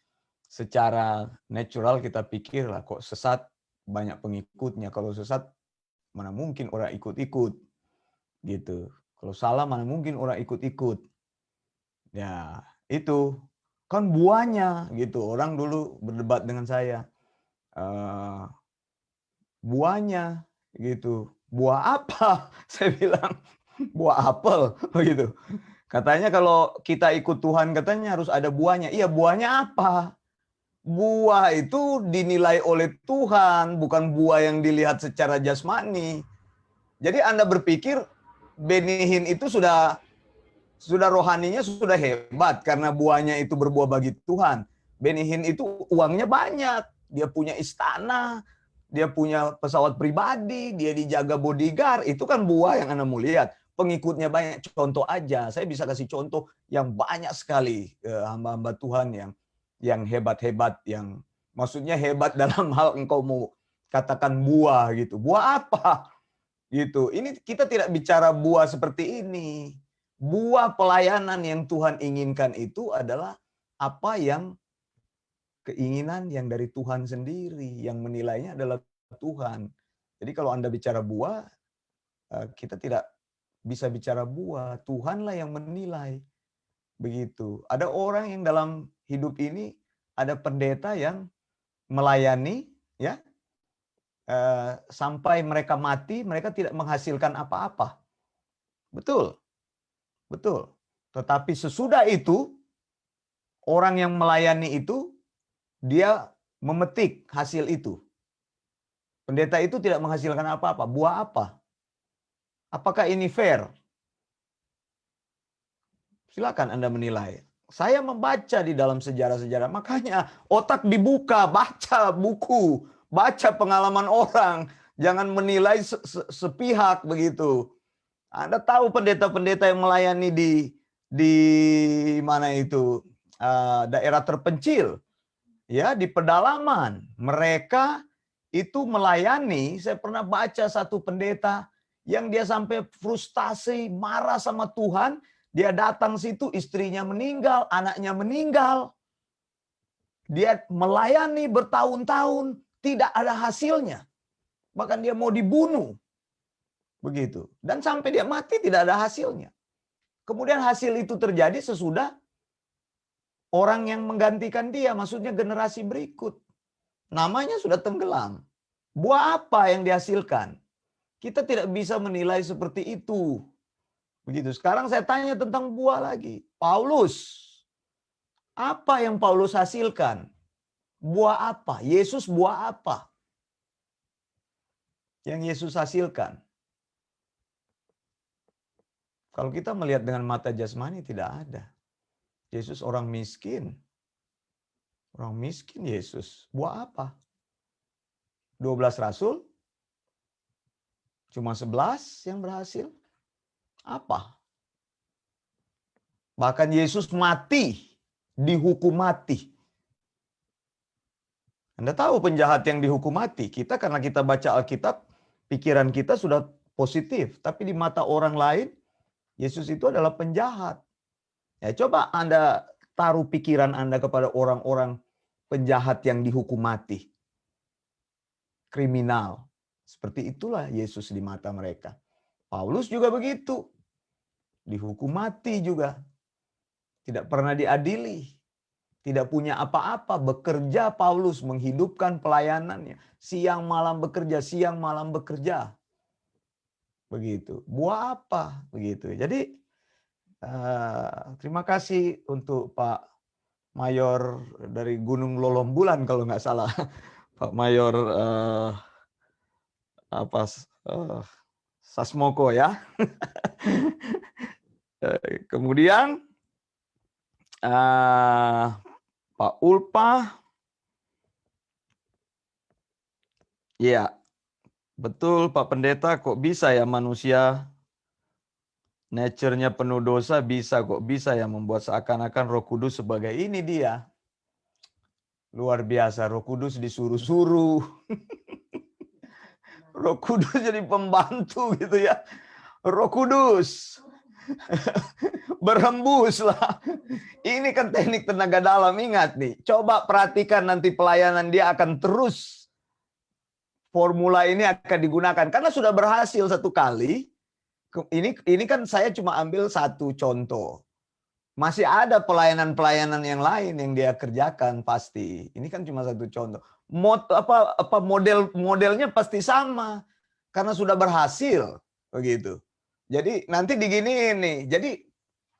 secara natural kita pikir lah, kok sesat banyak pengikutnya. Kalau sesat mana mungkin orang ikut-ikut gitu. Kalau salah mana mungkin orang ikut-ikut. Ya itu kan buahnya gitu. Orang dulu berdebat dengan saya. Buahnya gitu. Buah apa? Saya bilang buah apel begitu. Katanya kalau kita ikut Tuhan katanya harus ada buahnya. Iya, buahnya apa? Buah itu dinilai oleh Tuhan, bukan buah yang dilihat secara jasmani. Jadi Anda berpikir benihin itu sudah rohaninya sudah hebat karena buahnya itu berbuah bagi Tuhan. Benihin itu uangnya banyak, dia punya istana, dia punya pesawat pribadi, dia dijaga bodyguard, itu kan buah yang Anda mau lihat. Pengikutnya banyak, contoh aja, saya bisa kasih contoh yang banyak sekali hamba-hamba Tuhan yang hebat-hebat, yang maksudnya hebat dalam hal engkau mau katakan buah gitu. Buah apa? Gitu. Ini kita tidak bicara buah seperti ini. Buah pelayanan yang Tuhan inginkan itu adalah apa yang keinginan yang dari Tuhan sendiri, yang menilainya adalah Tuhan. Jadi kalau Anda bicara buah, kita tidak bisa bicara buah, Tuhanlah yang menilai. Begitu. Ada orang yang dalam hidup ini, ada pendeta yang melayani ya, sampai mereka mati, mereka tidak menghasilkan apa-apa. Betul. Betul. Tetapi sesudah itu, orang yang melayani itu, dia memetik hasil itu. Pendeta itu tidak menghasilkan apa-apa. Buah apa? Apakah ini fair? Silakan Anda menilai. Saya membaca di dalam sejarah-sejarah. Makanya otak dibuka, baca buku, baca pengalaman orang. Jangan menilai sepihak begitu. Anda tahu pendeta-pendeta yang melayani di mana itu, daerah terpencil, ya, di pedalaman. Mereka itu melayani. Saya pernah baca satu pendeta yang dia sampai frustasi, marah sama Tuhan. Dia datang situ, istrinya meninggal, anaknya meninggal. Dia melayani bertahun-tahun, tidak ada hasilnya. Bahkan dia mau dibunuh. Begitu. Dan sampai dia mati tidak ada hasilnya. Kemudian hasil itu terjadi sesudah orang yang menggantikan dia, maksudnya generasi berikut. Namanya sudah tenggelam. Buah apa yang dihasilkan? Kita tidak bisa menilai seperti itu. Begitu. Sekarang saya tanya tentang buah lagi. Paulus. Apa yang Paulus hasilkan? Buah apa? Yesus buah apa yang Yesus hasilkan? Kalau kita melihat dengan mata jasmani tidak ada. Yesus orang miskin. Orang miskin Yesus. Buah apa? 12 rasul? Cuma 11 yang berhasil? Apa? Bahkan Yesus mati. Dihukum mati. Anda tahu penjahat yang dihukum mati? Kita karena kita baca Alkitab, pikiran kita sudah positif. Tapi di mata orang lain, Yesus itu adalah penjahat. Ya, coba Anda taruh pikiran Anda kepada orang-orang penjahat yang dihukum mati. Kriminal. Seperti itulah Yesus di mata mereka. Paulus juga begitu. Dihukum mati juga. Tidak pernah diadili. Tidak punya apa-apa. Bekerja Paulus menghidupkan pelayanannya. Siang malam bekerja, siang malam bekerja. Begitu. Buah apa? Begitu. Jadi terima kasih untuk Pak Mayor dari Gunung Lolombulan kalau nggak salah. Pak Mayor Sasmoko ya. Kemudian Pak Ulpa. Ya, betul Pak Pendeta, kok bisa ya manusia nature-nya penuh dosa, kok bisa ya membuat seakan-akan Roh Kudus sebagai ini dia. Luar biasa, Roh Kudus disuruh-suruh. Roh Kudus jadi pembantu gitu ya. Roh Kudus berhembuslah. Ini kan teknik tenaga dalam, ingat nih. Coba perhatikan nanti pelayanan dia akan terus. Formula ini akan digunakan karena sudah berhasil satu kali. Ini kan saya cuma ambil satu contoh. Masih ada pelayanan-pelayanan yang lain yang dia kerjakan pasti. Ini kan cuma satu contoh. Modelnya pasti sama karena sudah berhasil begitu. Jadi nanti diginiin nih. Jadi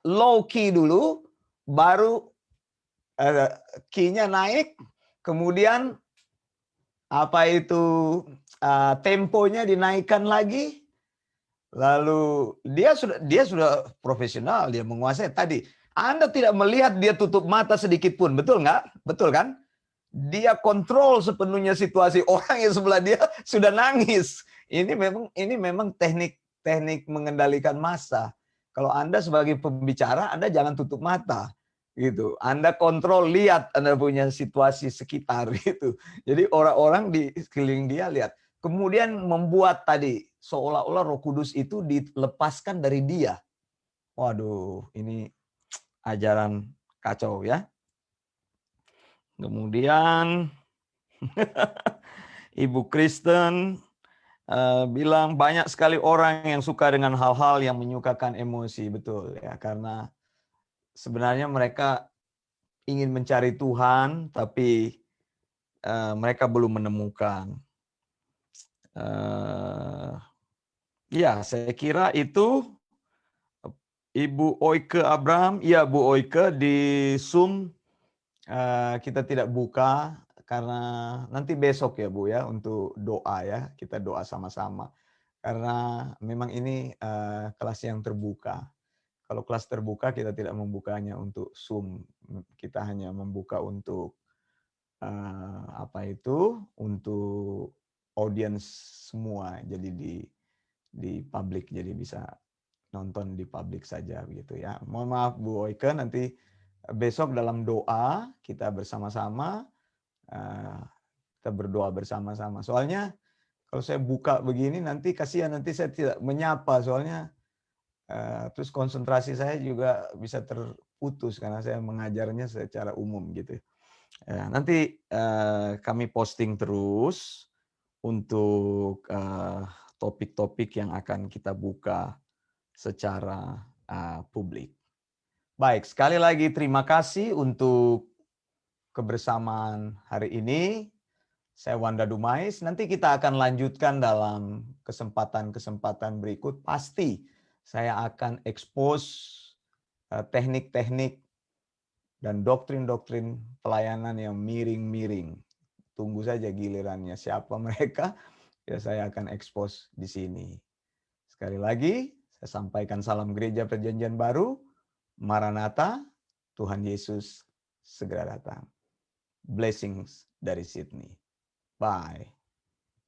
low key dulu, baru key-nya naik, kemudian temponya dinaikkan lagi. Lalu dia sudah profesional, dia menguasai. Tadi Anda tidak melihat dia tutup mata sedikit pun, betul nggak? Betul kan? Dia kontrol sepenuhnya situasi. Orang yang sebelah dia sudah nangis. Ini memang teknik mengendalikan massa. Kalau Anda sebagai pembicara, Anda jangan tutup mata. Gitu. Anda kontrol, lihat Anda punya situasi sekitar gitu. Jadi orang-orang di sekeliling dia lihat. Kemudian membuat tadi seolah-olah Roh Kudus itu dilepaskan dari dia. Waduh, ini ajaran kacau ya. Kemudian Ibu Kristen bilang banyak sekali orang yang suka dengan hal-hal yang menyukakan emosi, betul ya, karena sebenarnya mereka ingin mencari Tuhan tapi mereka belum menemukan. Ya, saya kira itu Ibu Oike Abraham. Ya, Bu Oike, di Zoom kita tidak buka karena nanti besok ya Bu ya untuk doa ya. Kita doa sama-sama. Karena memang ini kelas yang terbuka. Kalau kelas terbuka kita tidak membukanya untuk Zoom. Kita hanya membuka untuk untuk audiens semua, jadi di publik, jadi bisa nonton di publik saja begitu ya. Mohon maaf Bu Oike, nanti besok dalam doa kita bersama-sama, kita berdoa bersama-sama. Soalnya kalau saya buka begini nanti kasihan, nanti saya tidak menyapa soalnya terus konsentrasi saya juga bisa terputus karena saya mengajarnya secara umum gitu. Ya, nanti kami posting terus untuk topik-topik yang akan kita buka secara publik. Baik, sekali lagi terima kasih untuk kebersamaan hari ini. Saya Wanda Dumais, nanti kita akan lanjutkan dalam kesempatan-kesempatan berikut. Pasti saya akan expose teknik-teknik dan doktrin-doktrin pelayanan yang miring-miring. Tunggu saja gilirannya siapa mereka, ya saya akan expose di sini. Sekali lagi, saya sampaikan salam Gereja Perjanjian Baru, Maranatha, Tuhan Yesus segera datang. Blessings dari Sydney. Bye.